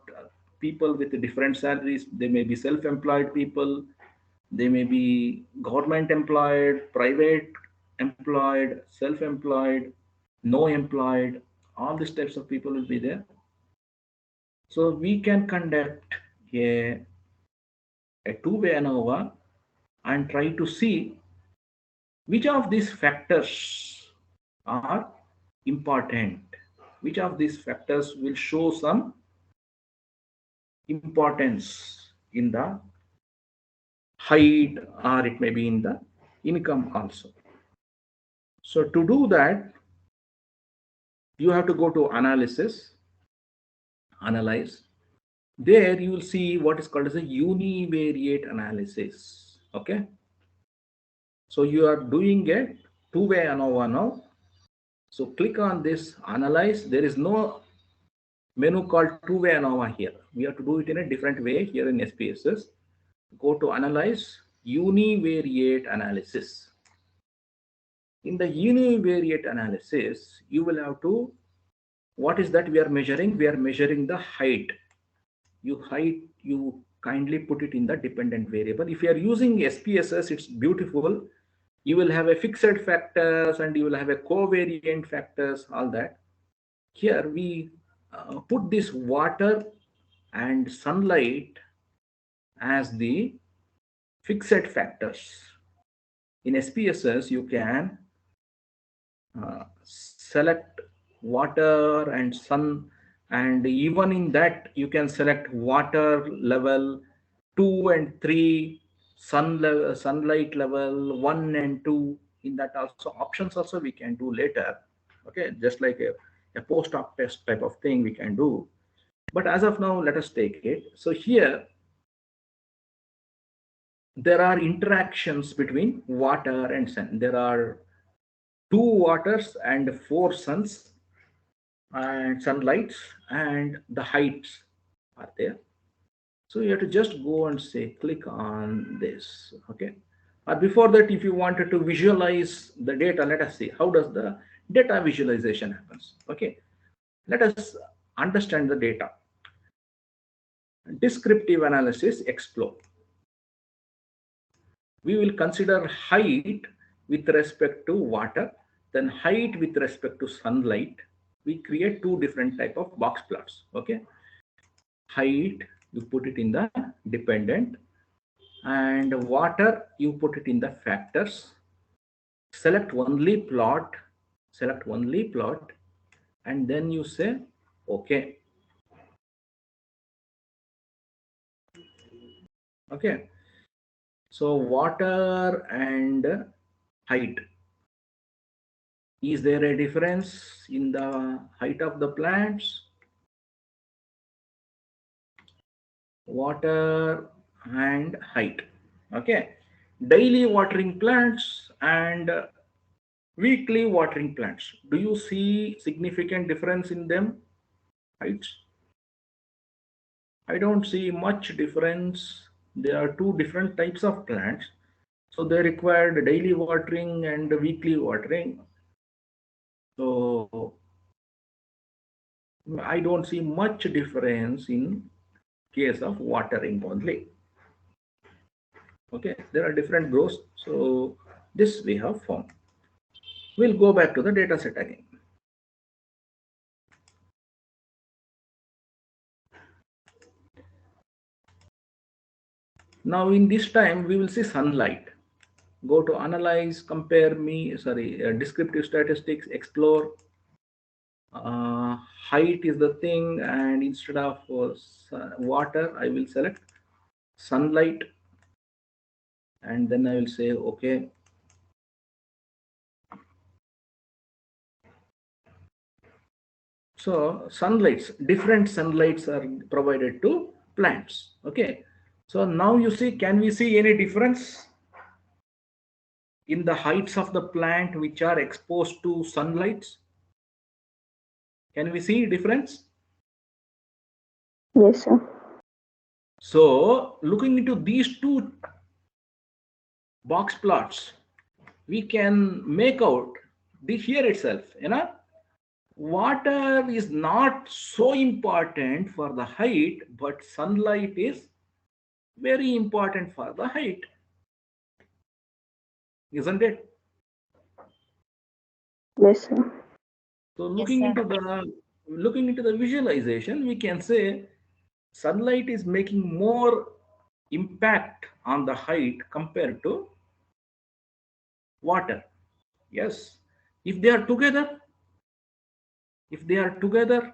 people with different salaries. They may be self-employed people, they may be government employed, private employed, self-employed, no employed. All these types of people will be there. So we can conduct a two-way ANOVA and try to see which of these factors are important, which of these factors will show some importance in the height, or it may be in the income also. So to do that, you have to go to analysis, analyze. There you will see what is called as a univariate analysis. Okay. So you are doing a two-way ANOVA now. So click on this analyze. There is no menu called two-way ANOVA here. We have to do it in a different way here in SPSS. Go to analyze, univariate analysis. In the univariate analysis, you will have to, what is that we are measuring? We are measuring the height. You kindly put it in the dependent variable. If you are using SPSS, it's beautiful. You will have a fixed factors and you will have a covariant factors, all that. Here we put this water and sunlight as the fixed factors. In SPSS, you can select water and sun, and even in that you can select water level 2 and 3, sunlight level 1 and 2. In that also options also we can do later. Okay, just like a post-hoc test type of thing we can do. But as of now, let us take it. So here there are interactions between water and sun. There are 2 waters and 4 suns and sunlights, and the heights are there. So you have to just go and say click on this. Okay, or before that, if you wanted to visualize the data, let us see how does the data visualization happens. Okay, let us understand the data. Descriptive analysis, explore. We will consider height with respect to water, then height with respect to sunlight. We create 2 different type of box plots. Okay, height you put it in the dependent, and water you put it in the factors. Select only plot, and then you say okay. Okay, so water and height. Is there a difference in the height of the plants? Water and height. Okay, daily watering plants and weekly watering plants. Do you see significant difference in them heights? I don't see much difference. There are 2 different types of plants, so they require daily watering and weekly watering. So I don't see much difference in case of watering only. Okay, there are different growths. So this we have found. We'll go back to the data set again. Now in this time we will see sunlight. Go to analyze, compare descriptive statistics, explore. Height is the thing, and instead of water I will select sunlight, and then I will say okay. So different sunlights are provided to plants. Okay, so now you see, can we see any difference in the heights of the plant which are exposed to sunlights? Can we see difference? Yes, sir. So looking into these 2 box plots, we can make out the here itself, Water is not so important for the height, but sunlight is very important for the height, isn't it? Yes, sir. So Yes, sir. looking into the visualization, we can say sunlight is making more impact on the height compared to water. Yes, if they are together, if they are together,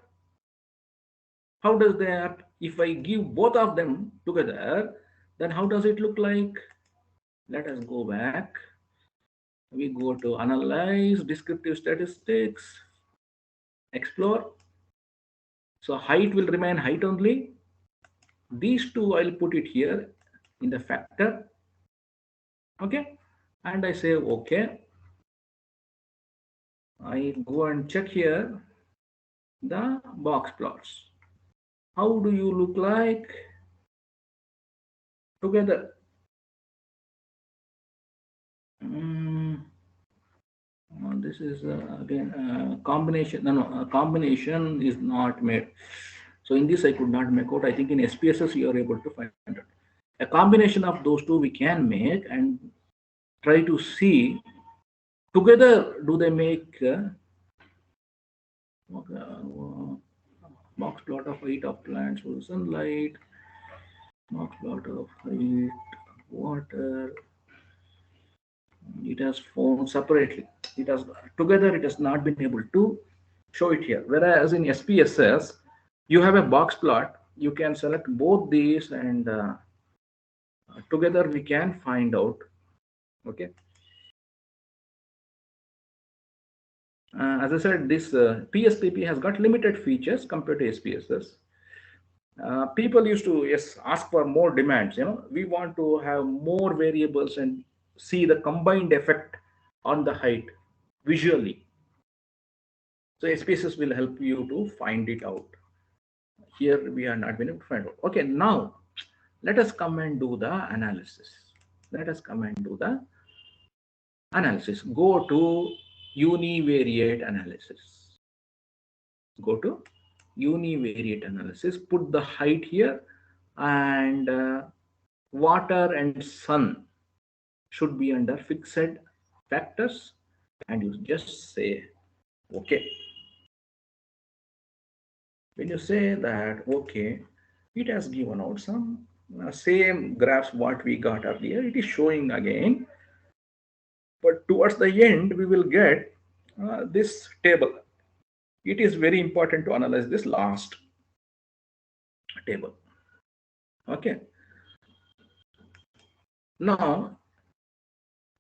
how does that? If I give both of them together, then how does it look like? Let us go back. We go to analyze, descriptive statistics, explore. So height will remain height only. These two I'll put it here in the factor. Okay, and I say okay. I go and check here the box plots. How do you look like together? Mm, this is again combination. No, combination is not made. So in this I could not make out. I think in SPSS you are able to find it. A combination of those two we can make and try to see together do they make box plot of height of plants with sunlight, box plot of height, water. It has formed separately. It has together. It has not been able to show it here. Whereas in SPSS, you have a box plot. You can select both these, and together we can find out. Okay. As I said, this PSPP has got limited features compared to SPSS. People used to ask for more demands. We want to have more variables and see the combined effect on the height visually. So SPSS will help you to find it out. Here we are not been able to find out. Okay, now let us come and do the analysis. Let us come and do the analysis. Go to univariate analysis. Go to univariate analysis. Put the height here, and water and sun should be under fixed factors, and you just say okay. When you say that okay, it has given out some same graphs what we got earlier. It is showing again, but towards the end we will get this table. It is very important to analyze this last table. Okay, now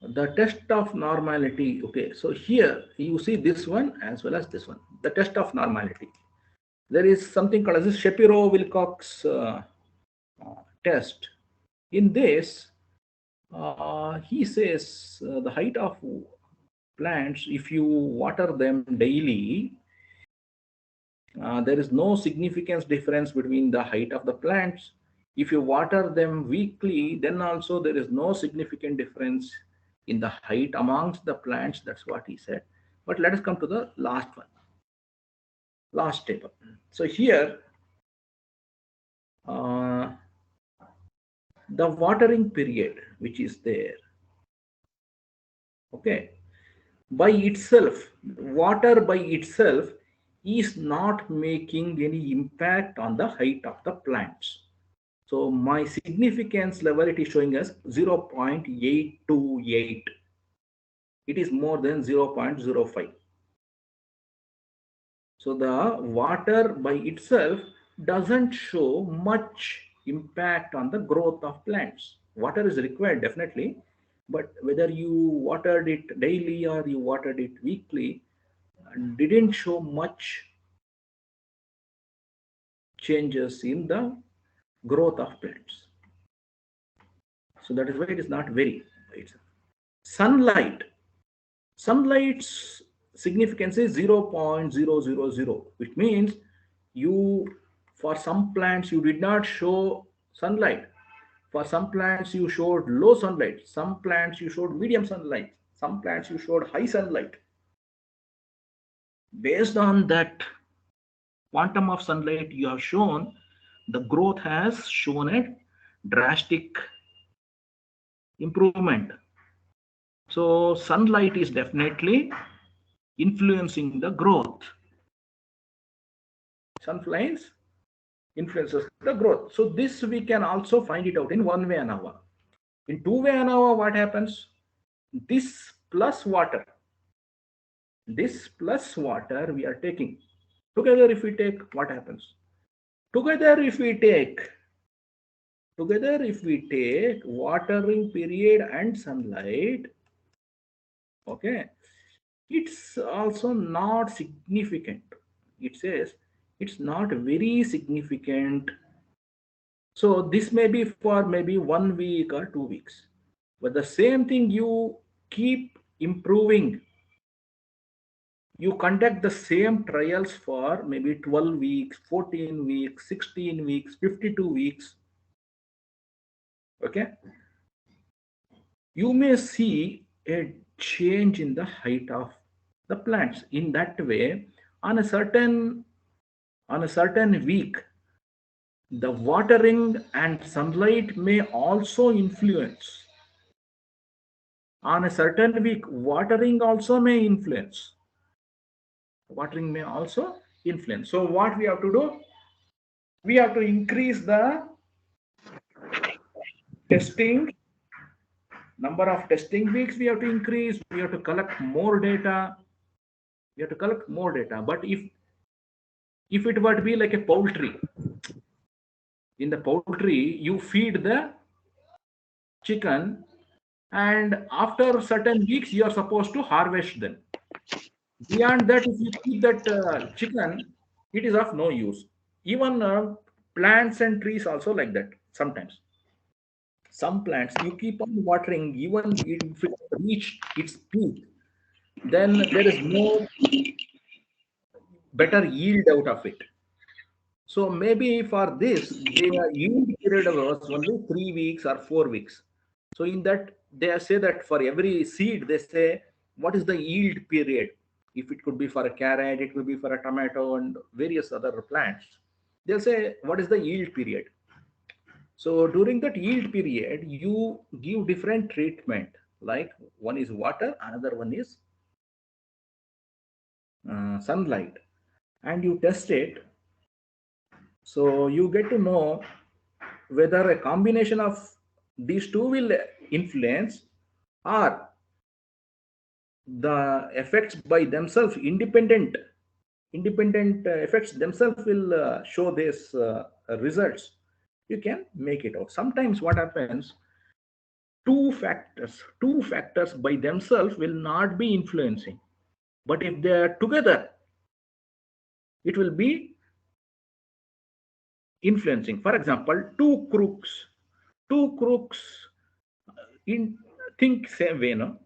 the test of normality. Okay, so here you see this one as well as this one, the test of normality. There is something called as a Shapiro-Wilcox test. In this, he says the height of plants, if you water them daily, there is no significant difference between the height of the plants. If you water them weekly, then also there is no significant difference in the height amongst the plants. That's what he said. But let us come to the last one, last table. So here, the watering period which is there, okay, by itself, water by itself is not making any impact on the height of the plants. So my significance level, it is showing us 0.828. It is more than 0.05. So the water by itself doesn't show much impact on the growth of plants. Water is required definitely, but whether you watered it daily or you watered it weekly, didn't show much changes in the growth of plants. So that is why it is not very. Sunlight. Sunlight's significance is 0.000, which means you, for some plants you did not show sunlight. For some plants you showed low sunlight. Some plants you showed medium sunlight. Some plants you showed high sunlight. Based on that quantum of sunlight you have shown, the growth has shown a drastic improvement. So sunlight is definitely influencing the growth. Sunlight influences the growth. So this we can also find it out in one-way Anova. In two-way Anova, what happens? This plus water we are taking. Together if we take, what happens? Together if we take watering period and sunlight, okay, it's also not significant. It says it's not very significant. So this may be for maybe 1 week or 2 weeks. But the same thing, you keep improving. You conduct the same trials for maybe 12 weeks, 14 weeks, 16 weeks, 52 weeks. Okay. You may see a change in the height of the plants. In that way, on a certain week, the watering and sunlight may also influence. On a certain week, watering also may influence. Watering may also influence. So what we have to do? We have to increase the testing, number of testing weeks we have to increase. We have to collect more data. But if it were to be like a poultry, in the poultry, you feed the chicken, and after certain weeks, you are supposed to harvest them. Beyond that, if you keep that chicken, it is of no use. Even plants and trees also like that sometimes. Some plants you keep on watering, even if it reached its peak, then there is no better yield out of it. So maybe for this, the yield period was only 3 weeks or 4 weeks. So in that, they say that for every seed, they say what is the yield period. If it could be for a carrot, it could be for a tomato and various other plants. They'll say what is the yield period. So during that yield period, you give different treatment. Like one is water, another one is sunlight, and you test it. So you get to know whether a combination of these two will influence, or the effects by themselves, independent effects themselves will show this results. You can make it out. Sometimes what happens, two factors by themselves will not be influencing, but if they are together, it will be influencing. For example, two crooks in think same way, no?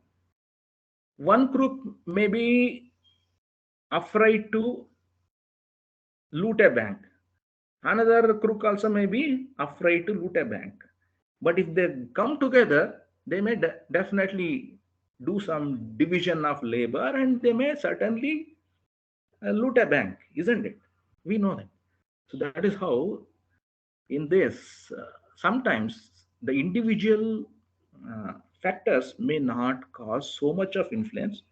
One crook may be afraid to loot a bank. Another crook also may be afraid to loot a bank. But if they come together, they may definitely do some division of labor, and they may certainly loot a bank, isn't it? We know that. So that is how in this, sometimes the individual factors may not cause so much of influence,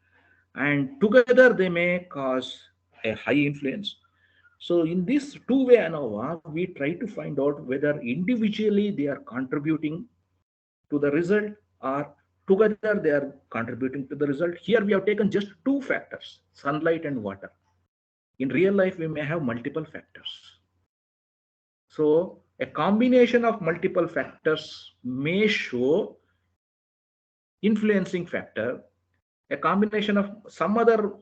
and together they may cause a high influence. So in this two-way ANOVA, we try to find out whether individually they are contributing to the result, or together they are contributing to the result. Here we have taken just two factors, sunlight and water. In real life, we may have multiple factors. So a combination of multiple factors may show influencing factor. A combination of some other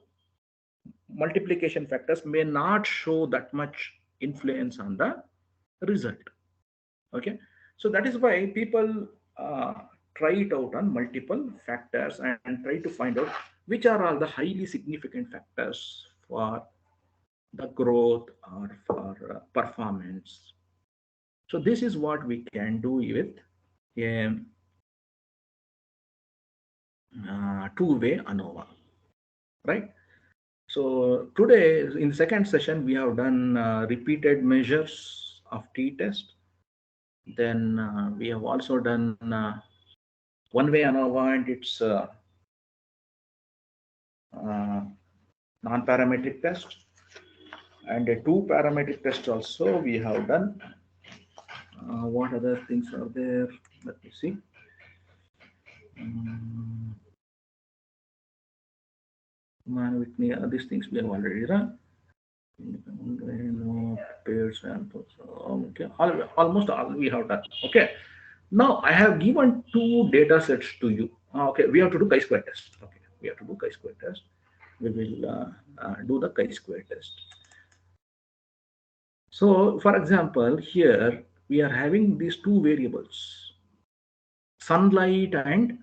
multiplication factors may not show that much influence on the result. Okay, so that is why people try it out on multiple factors and try to find out which are all the highly significant factors for the growth or for performance. So this is what we can do with a two-way ANOVA, right? So today in the second session, we have done repeated measures of t-test. Then we have also done one-way Anova and its non-parametric test, and a two-parametric test also we have done. What other things are there? Let me see. These things we have already done. Pairs samples. Okay, almost all we have done. Okay. Now I have given two data sets to you. Okay, we have to do chi-square test. Okay, we have to do chi-square test. We will do the chi-square test. So, for example, here we are having these two variables, sunlight and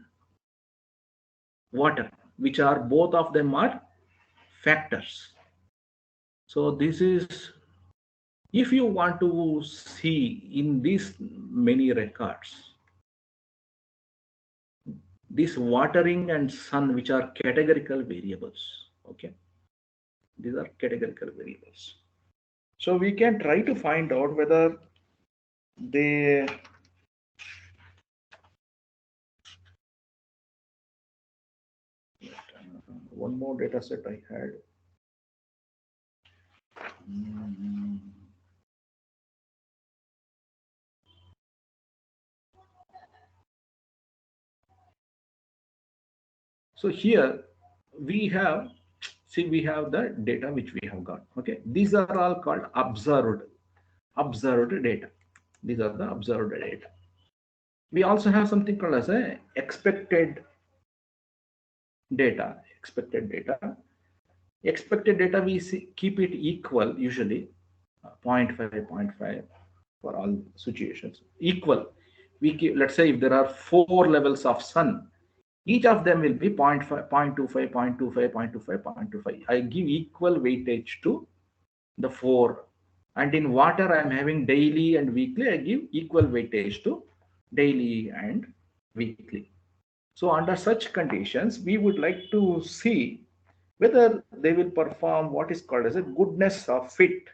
water, which are both of them are factors. So this is, if you want to see in these many records, this watering and sun, which are categorical variables. Okay, these are categorical variables. So we can try to find out whether they one more data set I had. So here we have, see, we have the data which we have got. Okay, these are all called observed data. These are the observed data. We also have something called as a expected data. Expected data, we keep it equal usually, 0.5 for all situations. Equal. We keep, let's say if there are 4 levels of sun, each of them will be 0.5, 0.25, 0.25, 0.25, 0.25. I give equal weightage to the 4. And in water, I am having daily and weekly. I give equal weightage to daily and weekly. So under such conditions, we would like to see whether they will perform what is called as a goodness of fit,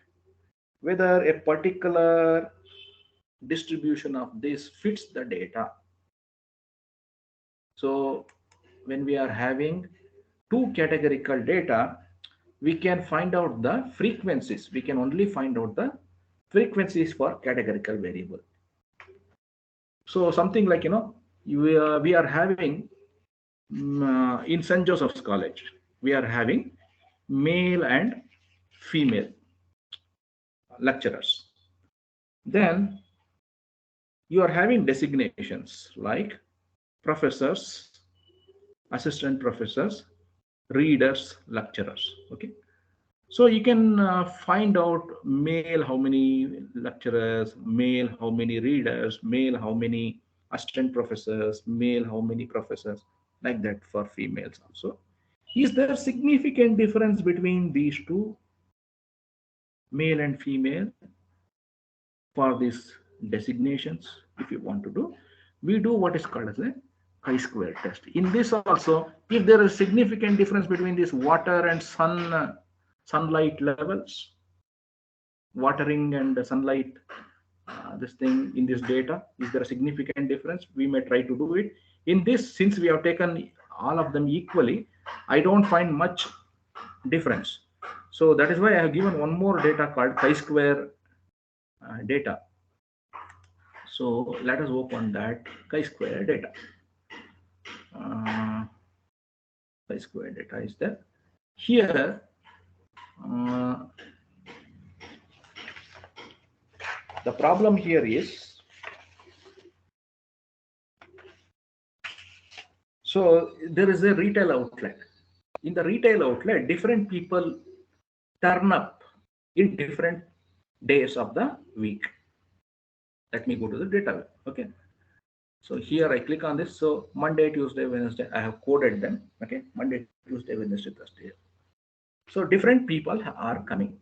whether a particular distribution of this fits the data. So when we are having two categorical data, we can find out the frequencies. We can only find out the frequencies for categorical variable. So something like, we are having in St. Joseph's College, we are having male and female lecturers. Then you are having designations like professors, assistant professors, readers, lecturers. Okay. So you can find out male how many lecturers, male how many readers, male how many assistant professors, male how many professors, like that for females also. Is there significant difference between these two, male and female, for these designations? If you want to do, we do what is called as a chi-square test. In this also, if there is significant difference between this water and sunlight levels, watering and sunlight, this thing in this data, is there a significant difference? We may try to do it. In this, since we have taken all of them equally, I don't find much difference. So that is why I have given one more data called chi-square data. So let us open that chi-square data. Chi-square data is there. Here, the problem here is, so there is a retail outlet. In the retail outlet, different people turn up in different days of the week. Let me go to the data. Okay. So here I click on this. So Monday, Tuesday, Wednesday, I have coded them. Okay. Monday, Tuesday, Wednesday, Thursday. So different people are coming.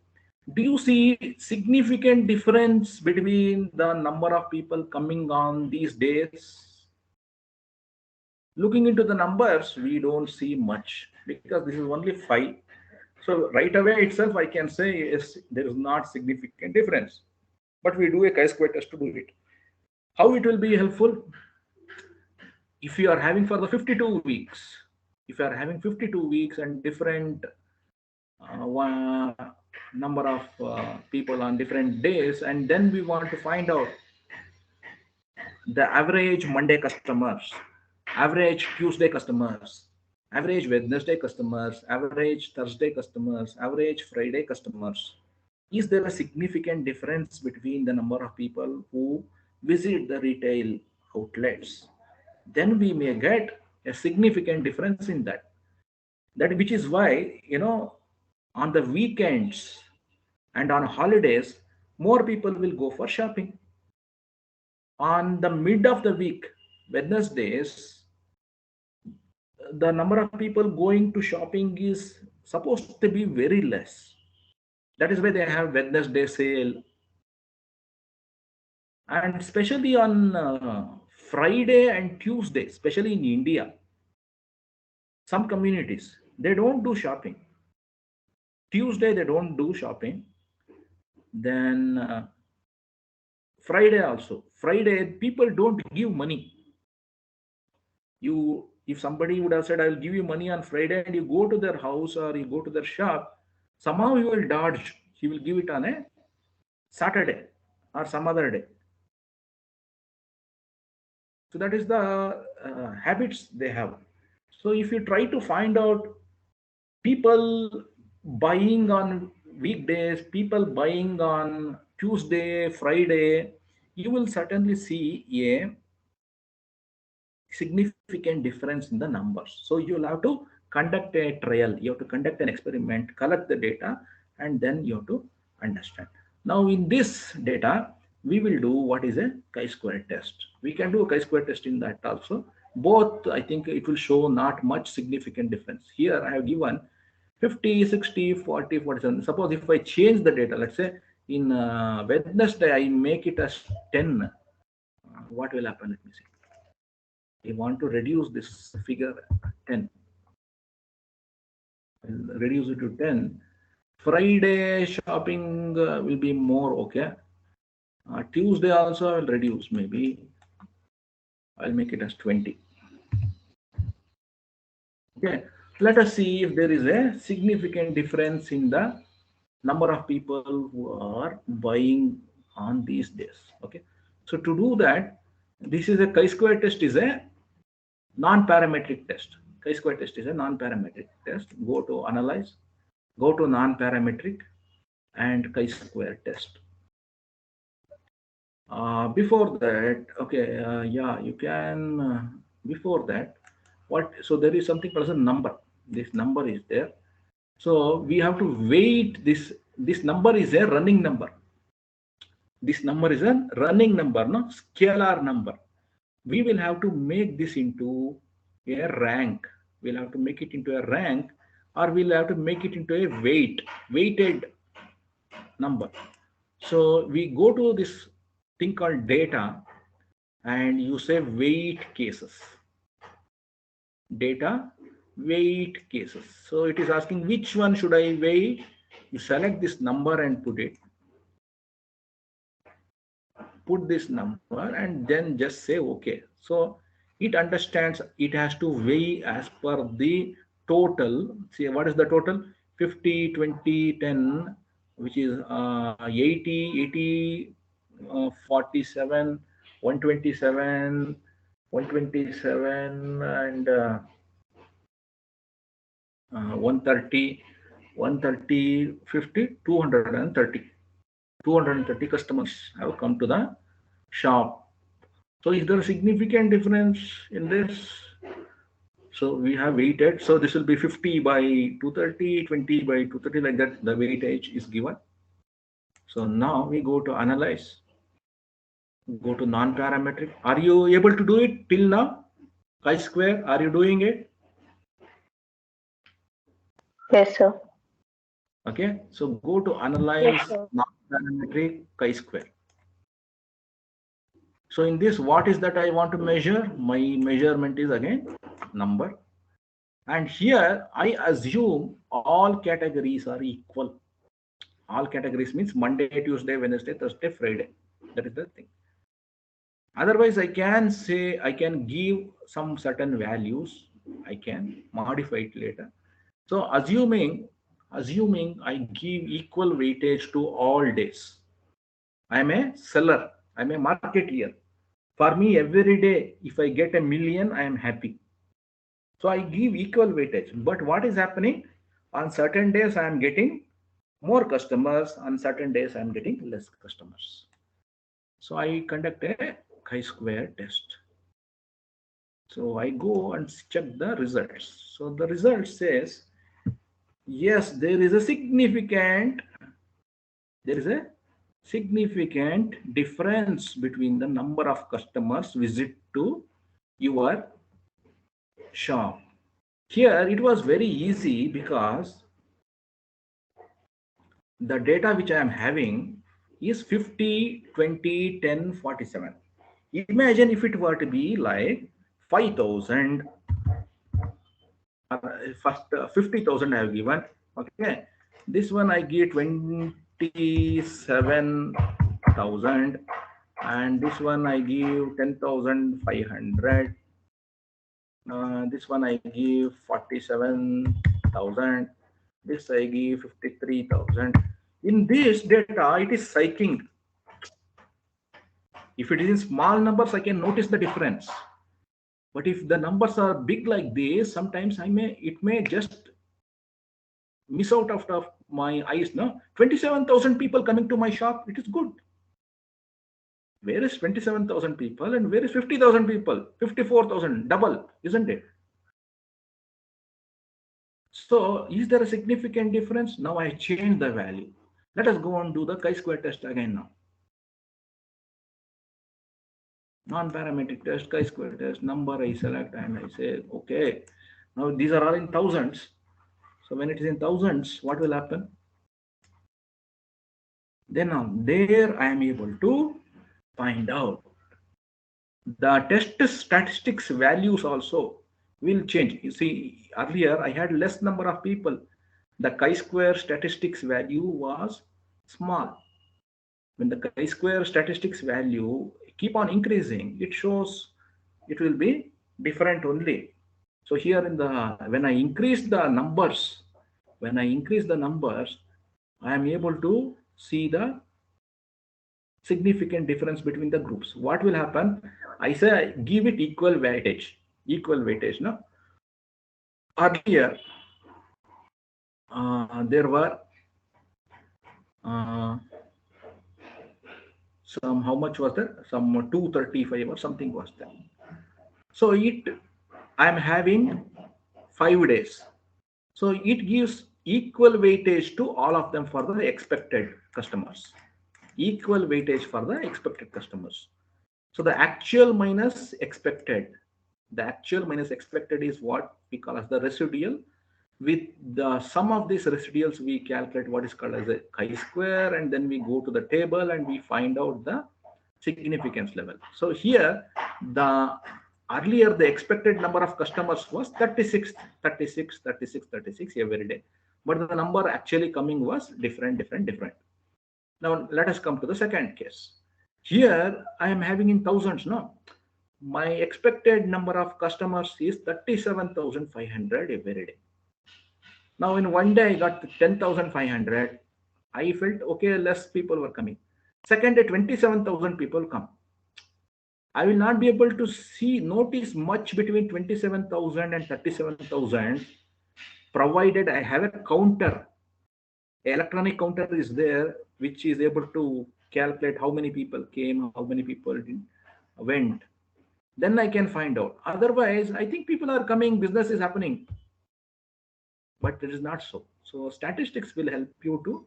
Do you see significant difference between the number of people coming on these days? Looking into the numbers, we don't see much because this is only 5. So right away itself, I can say yes, there is not significant difference. But we do a chi-square test to do it. How it will be helpful? If you are having for the 52 weeks, if you are having 52 weeks and different one number of people on different days, and then we want to find out the average Monday customers, average Tuesday customers, average Wednesday customers, average Thursday customers, average Friday customers. Is there a significant difference between the number of people who visit the retail outlets? Then we may get a significant difference in that. That which is why, on the weekends and on holidays, more people will go for shopping. On the mid of the week, Wednesdays, the number of people going to shopping is supposed to be very less. That is why they have Wednesday sale. And especially on Friday and Tuesday, especially in India, some communities, they don't do shopping. Tuesday, they don't do shopping. Then Friday also. Friday, people don't give money. If somebody would have said, I'll give you money on Friday, and you go to their house or you go to their shop, somehow you will dodge. He will give it on a Saturday or some other day. So that is the habits they have. So if you try to find out people buying on weekdays, people buying on Tuesday, Friday, you will certainly see a significant difference in the numbers. So you'll have to conduct a trial, you have to conduct an experiment, collect the data, and then you have to understand. Now in this data, we will do what is a chi-square test. We can do a chi-square test in that also. Both, I think it will show not much significant difference. Here I have given 50, 60, 40, 47. Suppose if I change the data, let's say in Wednesday, I make it as 10. What will happen? Let me see. We want to reduce this figure 10. I'll reduce it to 10. Friday shopping will be more, okay. Tuesday also I will reduce, maybe I'll make it as 20. Okay, let us see if there is a significant difference in the number of people who are buying on these days. Okay, so to do that, this is a chi-square test is a non-parametric test. Chi-square test is a non-parametric test. Go to analyze, go to non-parametric and chi-square test. Before that, okay, yeah, you can, before that, so there is something called as a number. This number is there. So we have to weight this number is a running number. This number is a running number, no scalar number. We will have to make this into a rank. We'll have to make it into a rank, or we'll have to make it into a weighted number. So we go to this thing called data, and you say weight cases. Data, weight cases. So it is asking which one should I weigh. You select this number and put this number, and then just say okay. So it understands it has to weigh as per the total. See, what is the total? 50, 20, 10, which is 80, 47, 127, 127, and 130, 130, 50, 230. 230 customers have come to the shop. So is there a significant difference in this? So we have weighted. So this will be 50 by 230, 20 by 230, like that. The weightage is given. So now we go to analyze. Go to non-parametric. Are you able to do it till now? Chi-square, are you doing it? Yes, sir. Okay. So go to analyze non-parametric chi-square. So in this, what is that I want to measure? My measurement is again number. And here I assume all categories are equal. All categories means Monday, Tuesday, Wednesday, Thursday, Friday. That is the thing. Otherwise, I can say I can give some certain values. I can modify it later. So assuming I give equal weightage to all days. I am a seller. I am a marketeer. For me, every day, if I get a million, I am happy. So I give equal weightage. But what is happening? On certain days, I am getting more customers. On certain days, I am getting less customers. So I conduct a chi-square test. So I go and check the results. So the result says, yes, there is a significant difference between the number of customers visit to your shop. Here it was very easy because the data which I am having is 50, 20, 10, 47. Imagine if it were to be like 5,000, first 50,000 I have given. Okay, this one I give 27,000, and this one I give 10,500. This one I give 47,000. This I give 53,000. In this data, it is cycling. If it is in small numbers, I can notice the difference. But if the numbers are big like this, sometimes it may just miss out of my eyes. No, 27,000 people coming to my shop. It is good. Where is 27,000 people and where is 50,000 people? 54,000, double, isn't it? So is there a significant difference? Now I change the value. Let us go and do the chi-square test again now. Non-parametric test, chi-square test, number I select and I say, okay, now these are all in thousands. So when it is in thousands, what will happen? Then now there I am able to find out the test statistics values also will change. You see, earlier I had less number of people. The chi-square statistics value was small. When the chi-square statistics value keep on increasing, it shows it will be different only. So here in the when I increase the numbers, I am able to see the significant difference between the groups. What will happen? I say give it equal weightage. Equal weightage. No. Earlier, there were uh, some, how much was there? Some 235 or something was there. So I'm having 5 days. So it gives equal weightage to all of them for the expected customers. Equal weightage for the expected customers. So the actual minus expected. The actual minus expected is what we call as the residual. With the sum of these residuals, we calculate what is called as a chi-square, and then we go to the table and we find out the significance level. So here, the earlier the expected number of customers was 36, 36, 36, 36 every day. But the number actually coming was different. Now let us come to the second case. Here I am having in thousands now. My expected number of customers is 37,500 every day. Now in one day I got 10,500. I felt okay, less people were coming. Second day 27,000 people come. I will not be able to notice much between 27,000 and 37,000, provided I have a counter. Electronic counter is there, which is able to calculate how many people came, how many people went. Then I can find out. Otherwise, I think people are coming, business is happening, but it is not so. So statistics will help you to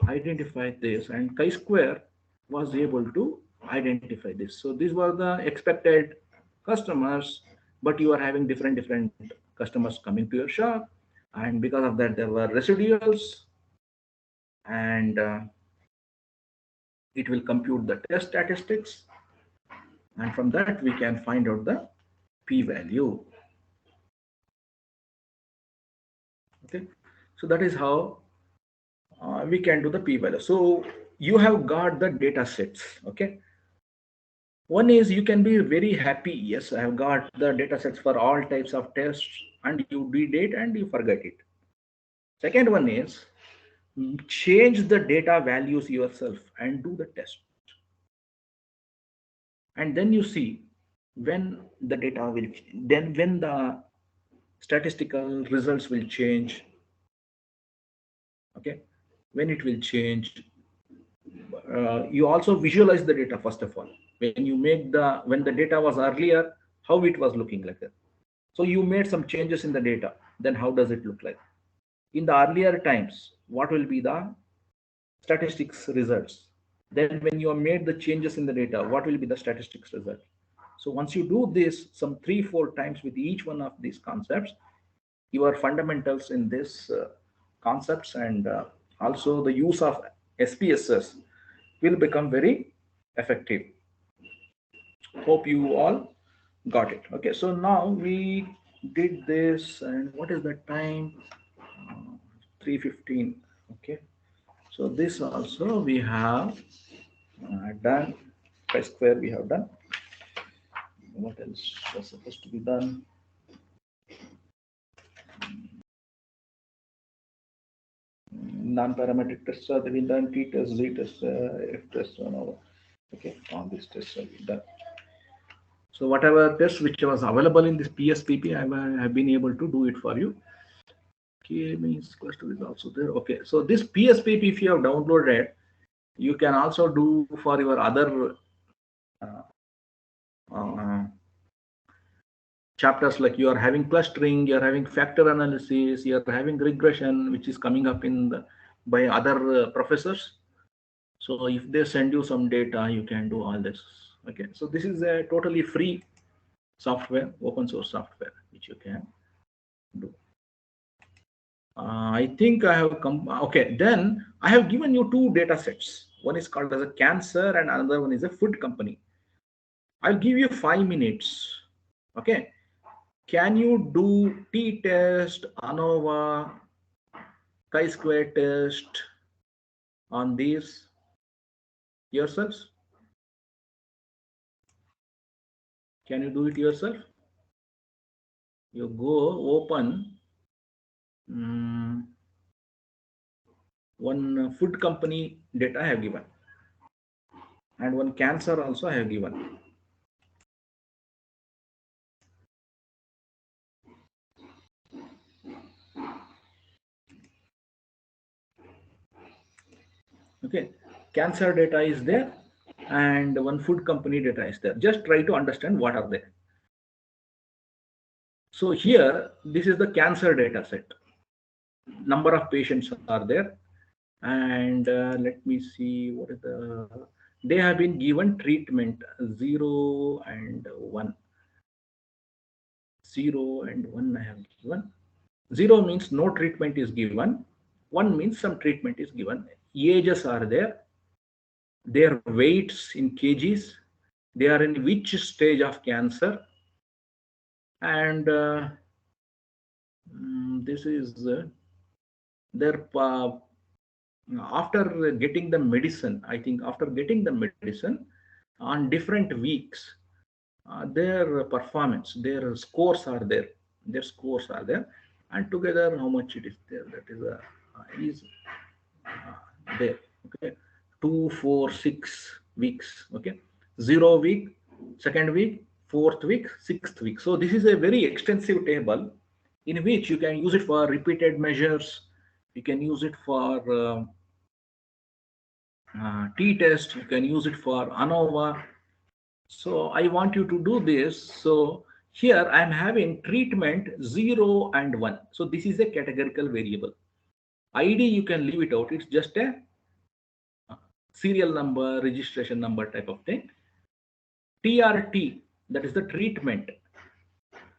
identify this, and chi-square was able to identify this. So these were the expected customers, but you are having different customers coming to your shop, and because of that there were residuals, and it will compute the test statistics, and from that we can find out the p-value. So that is how we can do the p-value. So you have got the data sets. Okay. One is you can be very happy. Yes, I have got the data sets for all types of tests, and you did it and you forget it. Second one is change the data values yourself and do the test. And then you see when the data will, then when the statistical results will change. Okay. When it will change, you also visualize the data first of all. When you make the, when the data was earlier, how it was looking like that. So you made some changes in the data, then how does it look like? In the earlier times, what will be the statistics results? Then when you have made the changes in the data, what will be the statistics result? So once you do this some 3-4 times with each one of these concepts, your fundamentals in this concepts and also the use of SPSS will become very effective. Hope you all got it. Okay, so now we did this, and what is the time? 3:15. Okay, so this also we have done. Chi-square we have done. What else was supposed to be done? Non-parametric tests are been done. T test, Z test, F test, Anova. Okay, all these tests are been done. So whatever test which was available in this PSPP, I have been able to do it for you. K means cluster is also there. Okay, so this PSPP, if you have downloaded, you can also do for your other uh, uh, chapters, like you are having clustering, you are having factor analysis, you are having regression, which is coming up in the, by other professors. So if they send you some data, you can do all this. Okay, so this is a totally free software, open source software, which you can do. I think I have come. Okay, then I have given you two data sets. One is called as a cancer and another one is a food company. I'll give you 5 minutes. Okay, can you do t-test, Anova, chi-square test on these yourselves? Can you do it yourself? You go open one food company data I have given, and one cancer also I have given. Okay, cancer data is there and one food company data is there. Just try to understand what are they. So here, this is the cancer data set. Number of patients are there, and let me see what is the. They have been given treatment 0 and 1. 0 and 1 I have given. 0 means no treatment is given. 1 means some treatment is given. Ages are there. Their weights in kgs. They are in which stage of cancer, and this is their after getting the medicine. I think after getting the medicine on different weeks, their performance, their scores are there. Their scores are there, and together how much it is there. That is there. Okay, 2, 4, 6 weeks. Okay, 0 week, second week, fourth week, sixth week. So this is a very extensive table in which you can use it for repeated measures. You can use it for t-test. You can use it for Anova. So I want you to do this. So here I'm having treatment 0 and 1. So this is a categorical variable. ID you can leave it out. It's just a serial number, registration number type of thing. TRT, that is the treatment,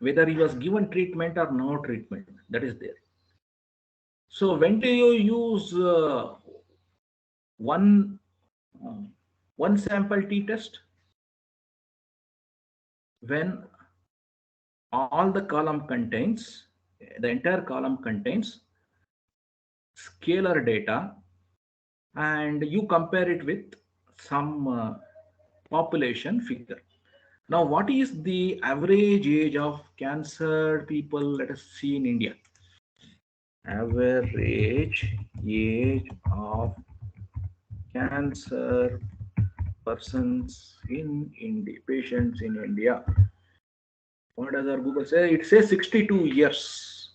whether he was given treatment or no treatment, that is there. So when do you use one one sample t-test? When all the column contains, the entire column contains scalar data and you compare it with some population figure. Now, what is the average age of cancer people? Let us see in India. Average age of cancer persons in India, patients in India. What does our Google say? It says 62 years.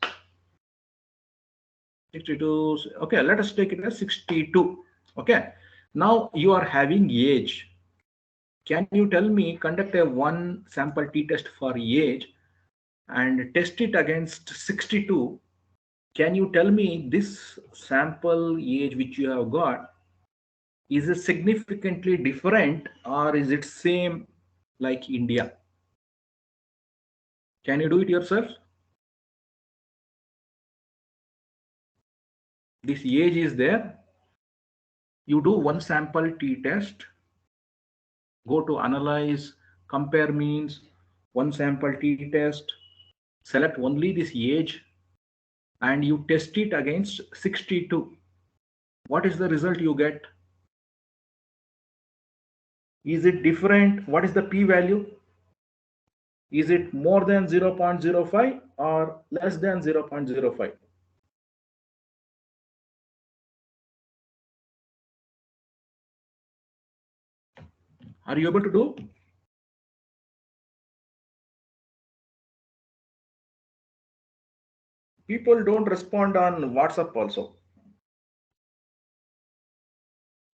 62. Okay, let us take it as 62. Okay. Now you are having age. Can you tell me, conduct a one sample t-test for age and test it against 62? Can you tell me this sample age which you have got, is it significantly different or is it same like India? Can you do it yourself? This age is there. You do one sample t-test, go to analyze, compare means, one sample t-test, select only this age and you test it against 62. What is the result you get? Is it different? What is the p-value? Is it more than 0.05 or less than 0.05? Are you able to do? People don't respond on WhatsApp also.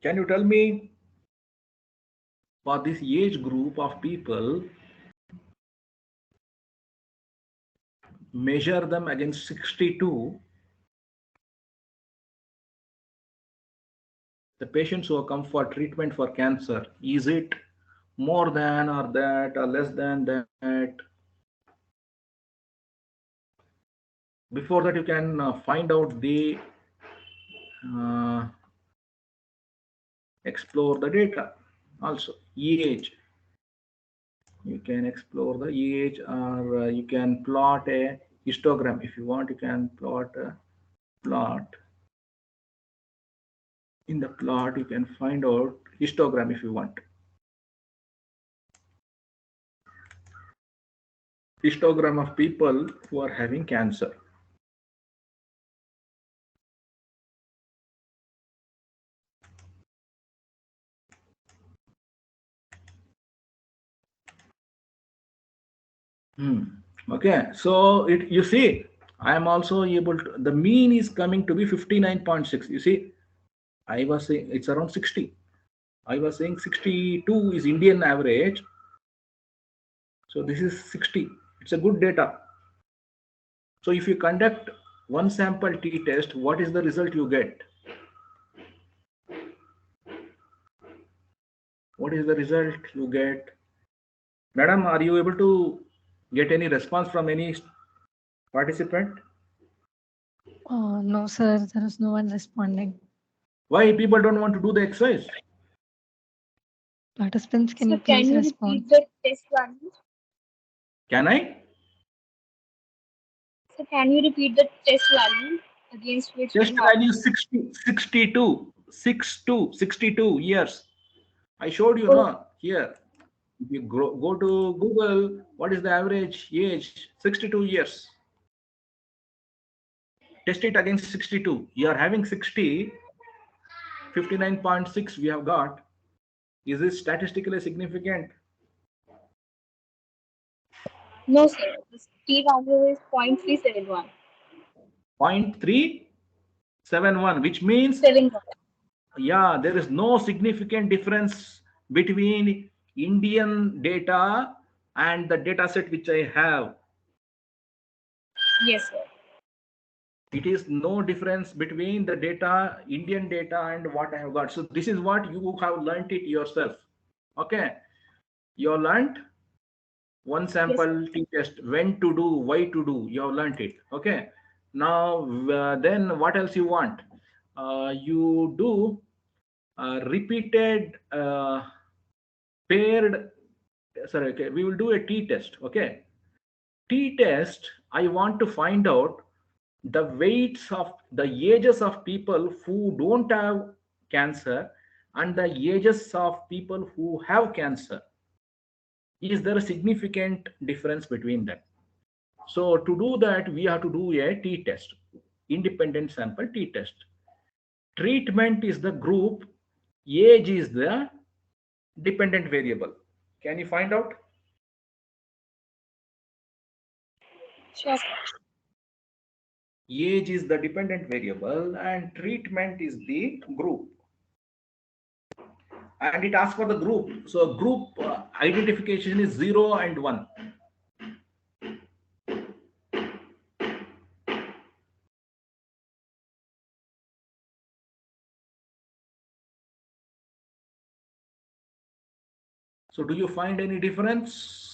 Can you tell me, for this age group of people, measure them against 62, the patients who have come for treatment for cancer, is it more than or that or less than that? Before that, you can find out the explore the data also. Age, you can explore the age, or you can plot a histogram. If you want, you can plot a plot. In the plot, you can find out histogram if you want. Histogram of people who are having cancer. Okay, so it, you see, I am also able to, the mean is coming to be 59.6. You see, I was saying it's around 60. I was saying 62 is Indian average. So this is 60. It's a good data. So if you conduct one sample t-test, what is the result you get? What is the result you get? Madam, are you able to get any response from any participant? No, sir, there is no one responding. Why people don't want to do the exercise? Participants, can So you please can you respond? repeat the test value? Can I? So can you repeat the test value against which Test we have value to? 60, 62, 62 years. I showed you, Oh, no, here. If you go to Google, what is the average age? 62 years. Test it against 62. You are having 60, 59.6 we have got. Is this statistically significant? no, sir. The t value is 0.371. 0.371, which means, 71. yeah, there is no significant difference between Indian data and the data set which I have. Yes, sir. It is no difference between the data, Indian data, and what I have got. So this is what you have learnt it yourself. Okay, you have learnt one Yes, sir. sample t-test, when to do, why to do. You have learnt it. Okay. Now then what else you want? You do repeated paired. Sorry. Okay. We will do a t-test. Okay. T-test. I want to find out the weights of the ages of people who don't have cancer and the ages of people who have cancer. Is there a significant difference between them? So to do that, we have to do a t-test, independent sample t-test. Treatment is the group, age is the dependent variable. Can you find out? Sure. Age is the dependent variable and treatment is the group. And it asks for the group. So group identification is 0 and 1. So do you find any difference?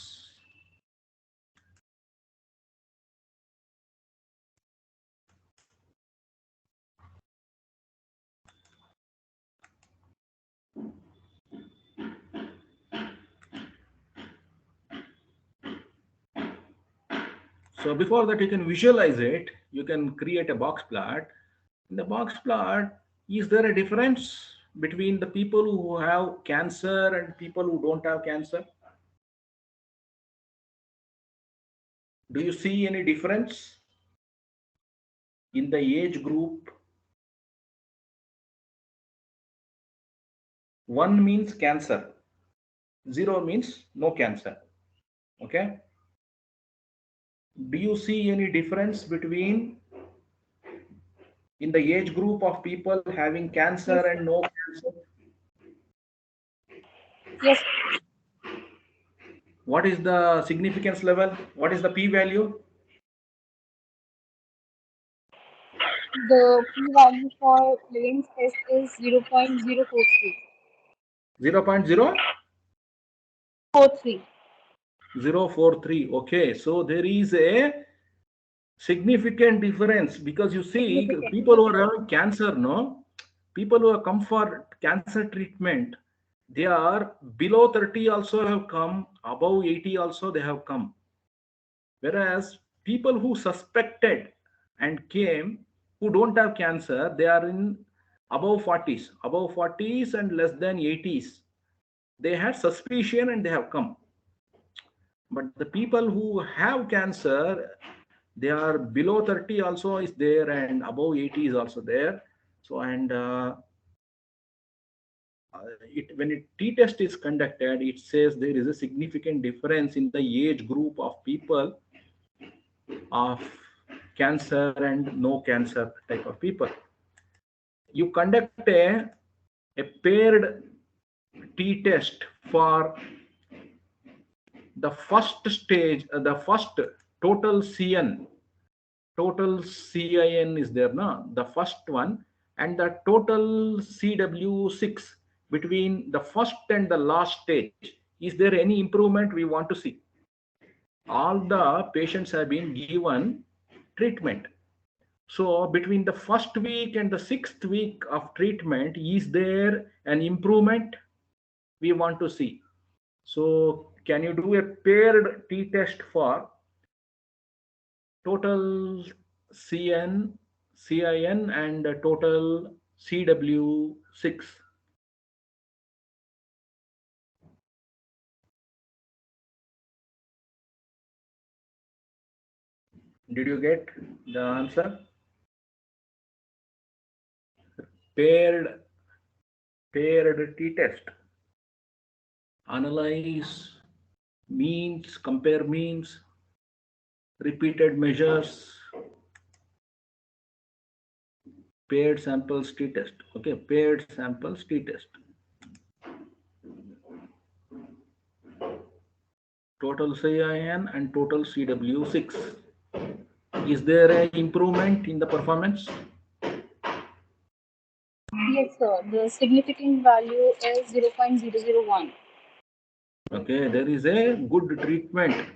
So before that, you can visualize it. You can create a box plot. In the box plot, is there a difference between the people who have cancer and people who don't have cancer? Do you see any difference in the age group? 1 means cancer, 0 means no cancer. Okay. Do you see any difference between in the age group of people having cancer Yes, and no cancer? yes. What is the significance level? What is the p-value? The p-value for Lewin's test is 0.043. 0.0? 43. 043. Okay, so there is a significant difference because you see Significant. people who are having cancer, no, people who have come for cancer treatment, they are below 30 also have come, above 80 also they have come. Whereas people who suspected and came who don't have cancer, they are in above 40s and less than 80s. They had suspicion and they have come. But the people who have cancer, they are below 30 also is there and above 80 is also there. So and when a t-test is conducted, it says there is a significant difference in the age group of people of cancer and no cancer type of people. You conduct a paired t-test for the first stage, the first total CN, total CIN is there, no? The first one, and the total CW6 between the first and the last stage. Is there any improvement we want to see? All the patients have been given treatment. So between the first week and the 6th week of treatment, is there an improvement we want to see? So can you do a paired t-test for total CN, CIN and total CW6? Did you get the answer? Paired t-test. Analyze means, compare means, repeated measures, paired samples t-test. Okay, paired samples t-test. Total CIN and total CW6. Is there an improvement in the performance? Yes, sir. The significant value is 0.001. Okay, there is a good treatment.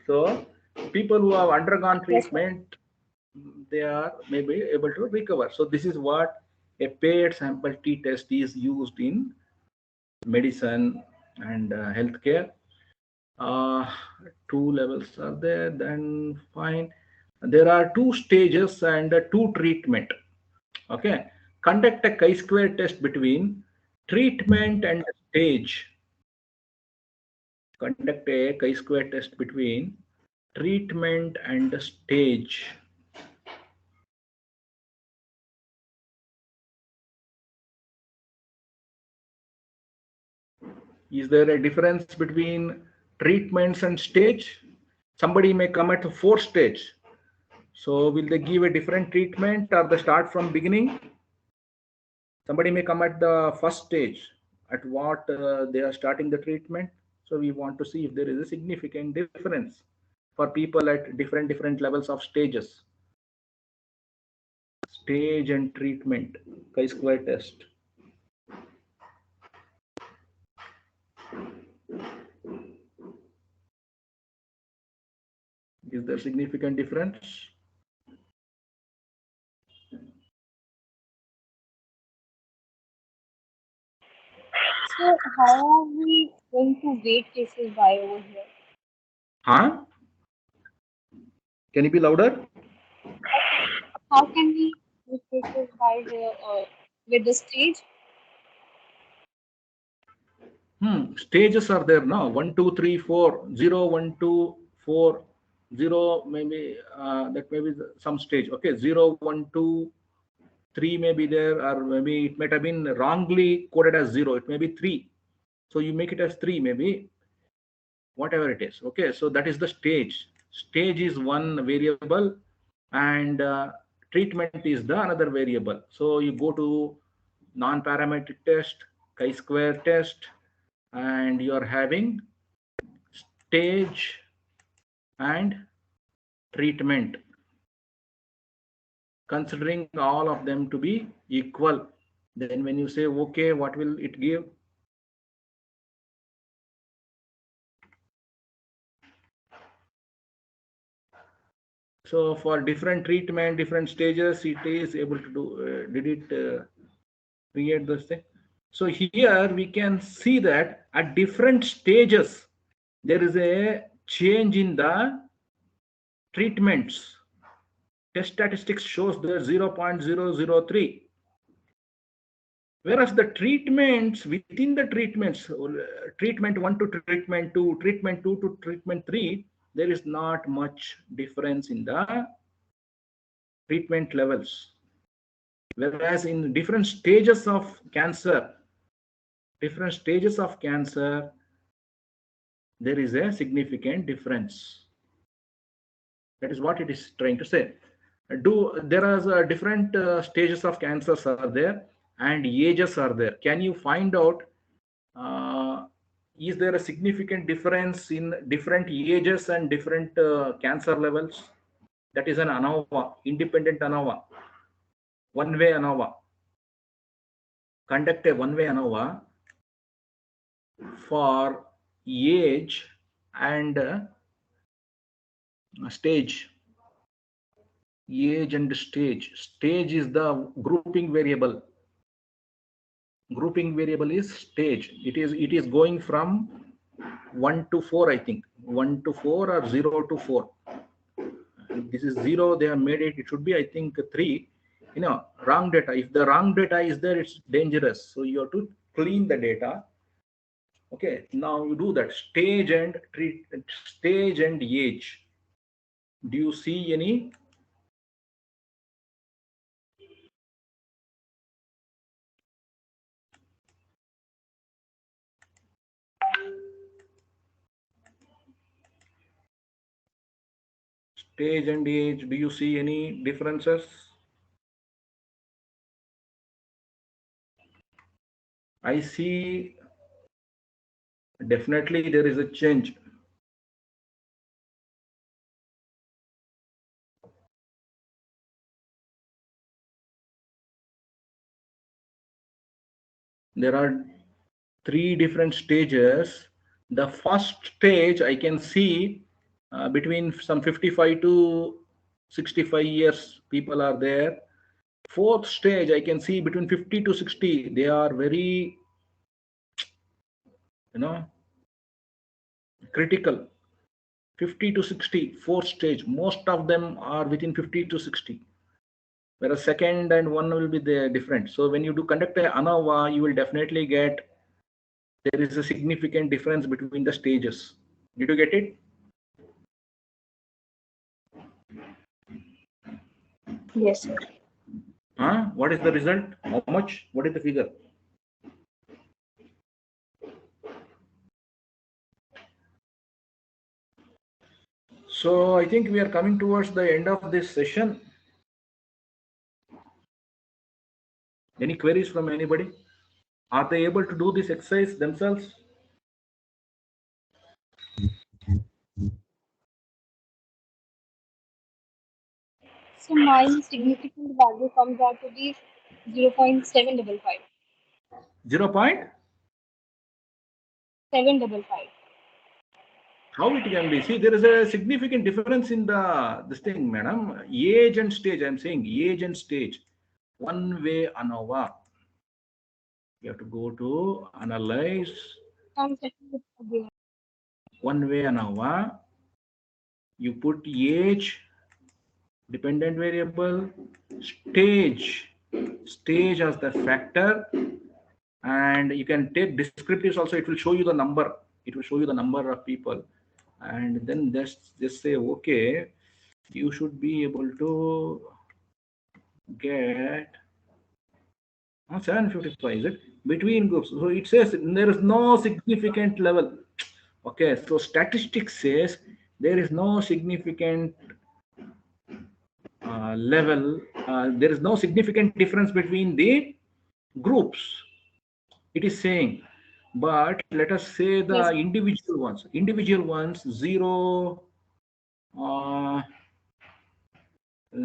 So people who have undergone treatment, they are maybe able to recover. So this is what a paired sample t-test is used in medicine and healthcare. 2 levels are there, then fine. there are two stages and two treatment. Okay, conduct a chi-square test between treatment and stage. Conduct a chi-square test between treatment and stage. Is there a difference between treatments and stage? Somebody may come at the fourth stage. So will they give a different treatment or they start from beginning? Somebody may come at the first stage at what they are starting the treatment. So we want to see if there is a significant difference for people at different levels of stages. Stage and treatment, chi-square test. Is there significant difference? So how are we going to weight cases by over here? Huh? Can you be louder? How can we weight cases by here with the stage? Stages are there now. 1, 2, 3, 4, 0, 1, 2, 4, 0, maybe that may be some stage. Okay, 0, 1, 2, 3 may be there, or maybe it might have been wrongly coded as 0. It may be 3. So you make it as 3, maybe, whatever it is. Okay, so that is the stage. Stage is one variable, and treatment is the another variable. So you go to non-parametric test, chi-square test, and you are having stage and treatment, considering all of them to be equal. Then when you say okay, what will it give? So for different treatment, different stages, it is able to do. Did it create this thing? So here we can see that at different stages there is a change in the treatments. Test statistics shows the 0.003. Whereas the treatments within the treatments, treatment 1 to treatment 2, treatment 2 to treatment 3, there is not much difference in the treatment levels. Whereas in different stages of cancer, there is a significant difference. That is what it is trying to say. There are different stages of cancers are there and ages are there. Can you find out is there a significant difference in different ages and different cancer levels? That is an Anova, independent Anova, one-way Anova. Conduct a one-way Anova for age and stage. Age and stage. Stage is the grouping variable. Grouping variable is stage. It is going from 1 to 4, I think. 1 to 4 or 0 to 4. This is 0. They have made it. It should be, I think, 3. Wrong data. If the wrong data is there, it's dangerous. So you have to clean the data. Okay. Now you do that. Stage and age. Do you see any? Stage and age, do you see any differences? I see definitely there is a change. There are 3 different stages. The first stage I can see between some 55 to 65 years people are there. Fourth stage I can see between 50 to 60. They are very critical. 50 to 60, fourth stage. Most of them are within 50 to 60. Whereas second and one will be the different. So when you do conduct a ANOVA, you will definitely get there is a significant difference between the stages. Did you get it? Yes, sir. What is the result? How much? What is the figure? So I think we are coming towards the end of this session. Any queries from anybody? Are they able to do this exercise themselves? So my significant value comes out to be 0.755. 0. 755. How it can be? See, there is a significant difference in the this thing, madam. Age and stage. I'm saying age and stage. One way ANOVA. You have to go to analyze. I'm checking it again. One way ANOVA. You put age, dependent variable, stage as the factor, and you can take descriptives also. It will show you the number. It will show you the number of people, and then just say okay. You should be able to get 755. Is it between groups? So it says there is no significant level. Okay, so statistics says there is no significant level. There is no significant difference between the groups. It is saying, but let us say the Yes. individual ones 0,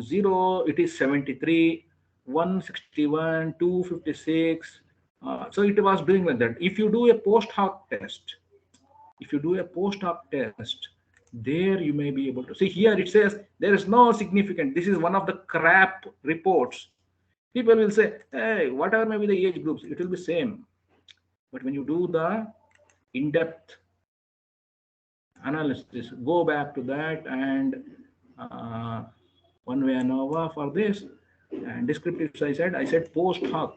0, it is 73, 161, 256. So it was doing like that. If you do a post hoc test, there you may be able to see. Here it says there is no significant. This is one of the crap reports. People will say, hey, whatever may be the age groups, it will be same. But when you do the in-depth analysis, go back to that and one way ANOVA for this and descriptive. I said post hoc.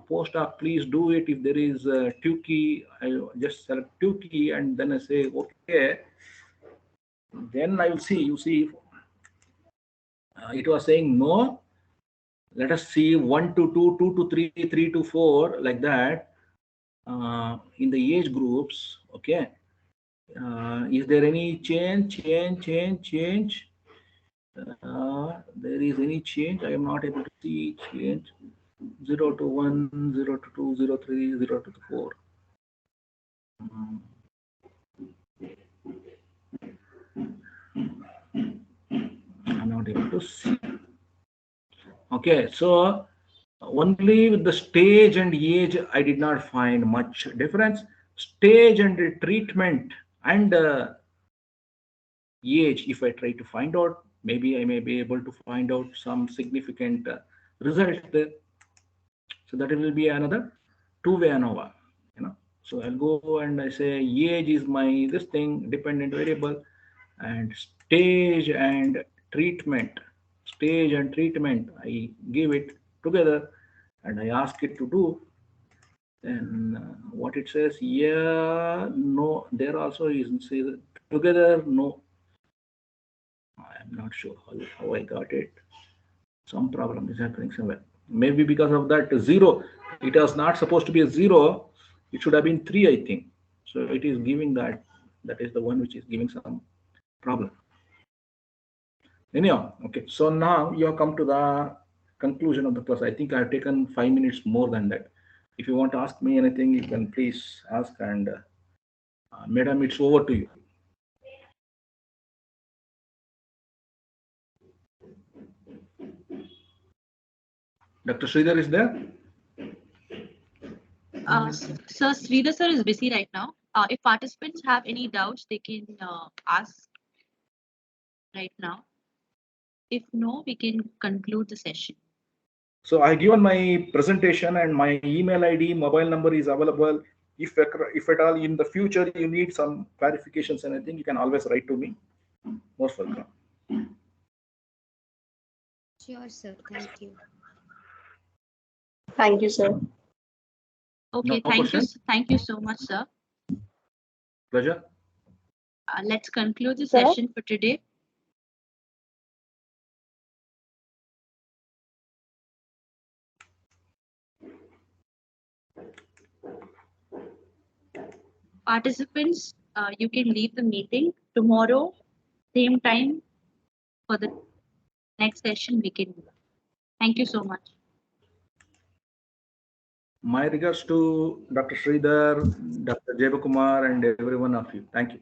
Post hoc, please do it. If there is two key, I just select two key and then I say okay. Then I will see. You see, it was saying no. Let us see 1 to 2, 2 to 3, 3 to 4, like that. In the age groups, okay. Is there any change? There is any change? I am not able to see change. 0 to 1, 0 to 2, 0 to 3, 0 to 4. I'm not able to see. Okay, so only with the stage and age, I did not find much difference. Stage and treatment and age, if I try to find out, maybe I may be able to find out some significant result there. So that will be another two-way ANOVA. So I'll go and I say age is my this thing dependent variable, and stage and treatment. I give it together and I ask it to do. Then what it says, yeah, no, there also is say together, no. I'm not sure how I got it. Some problem is happening somewhere. Maybe because of that 0, it was not supposed to be a 0. It should have been 3, I think. So it is giving that. That is the one which is giving some problem. Anyhow, okay. So now you have come to the conclusion of the class. I think I have taken 5 minutes more than that. If you want to ask me anything, you can please ask, and madam, it's over to you. Dr. Sridhar is there? Sir, Sridhar sir is busy right now. If participants have any doubts, they can ask right now. If no, we can conclude the session. So I given my presentation and my email ID, mobile number is available. if at all in the future you need some clarifications and anything, you can always write to me. Most welcome. Sure, sir. Thank you. Thank you, sir. Okay, No question? Thank you so much, sir. Pleasure. Let's conclude the Sir? session for today. Participants, you can leave the meeting tomorrow, same time for the next session we can do. Thank you so much. My regards to Dr. Sridhar, Dr. Jevakumar, and every one of you. Thank you.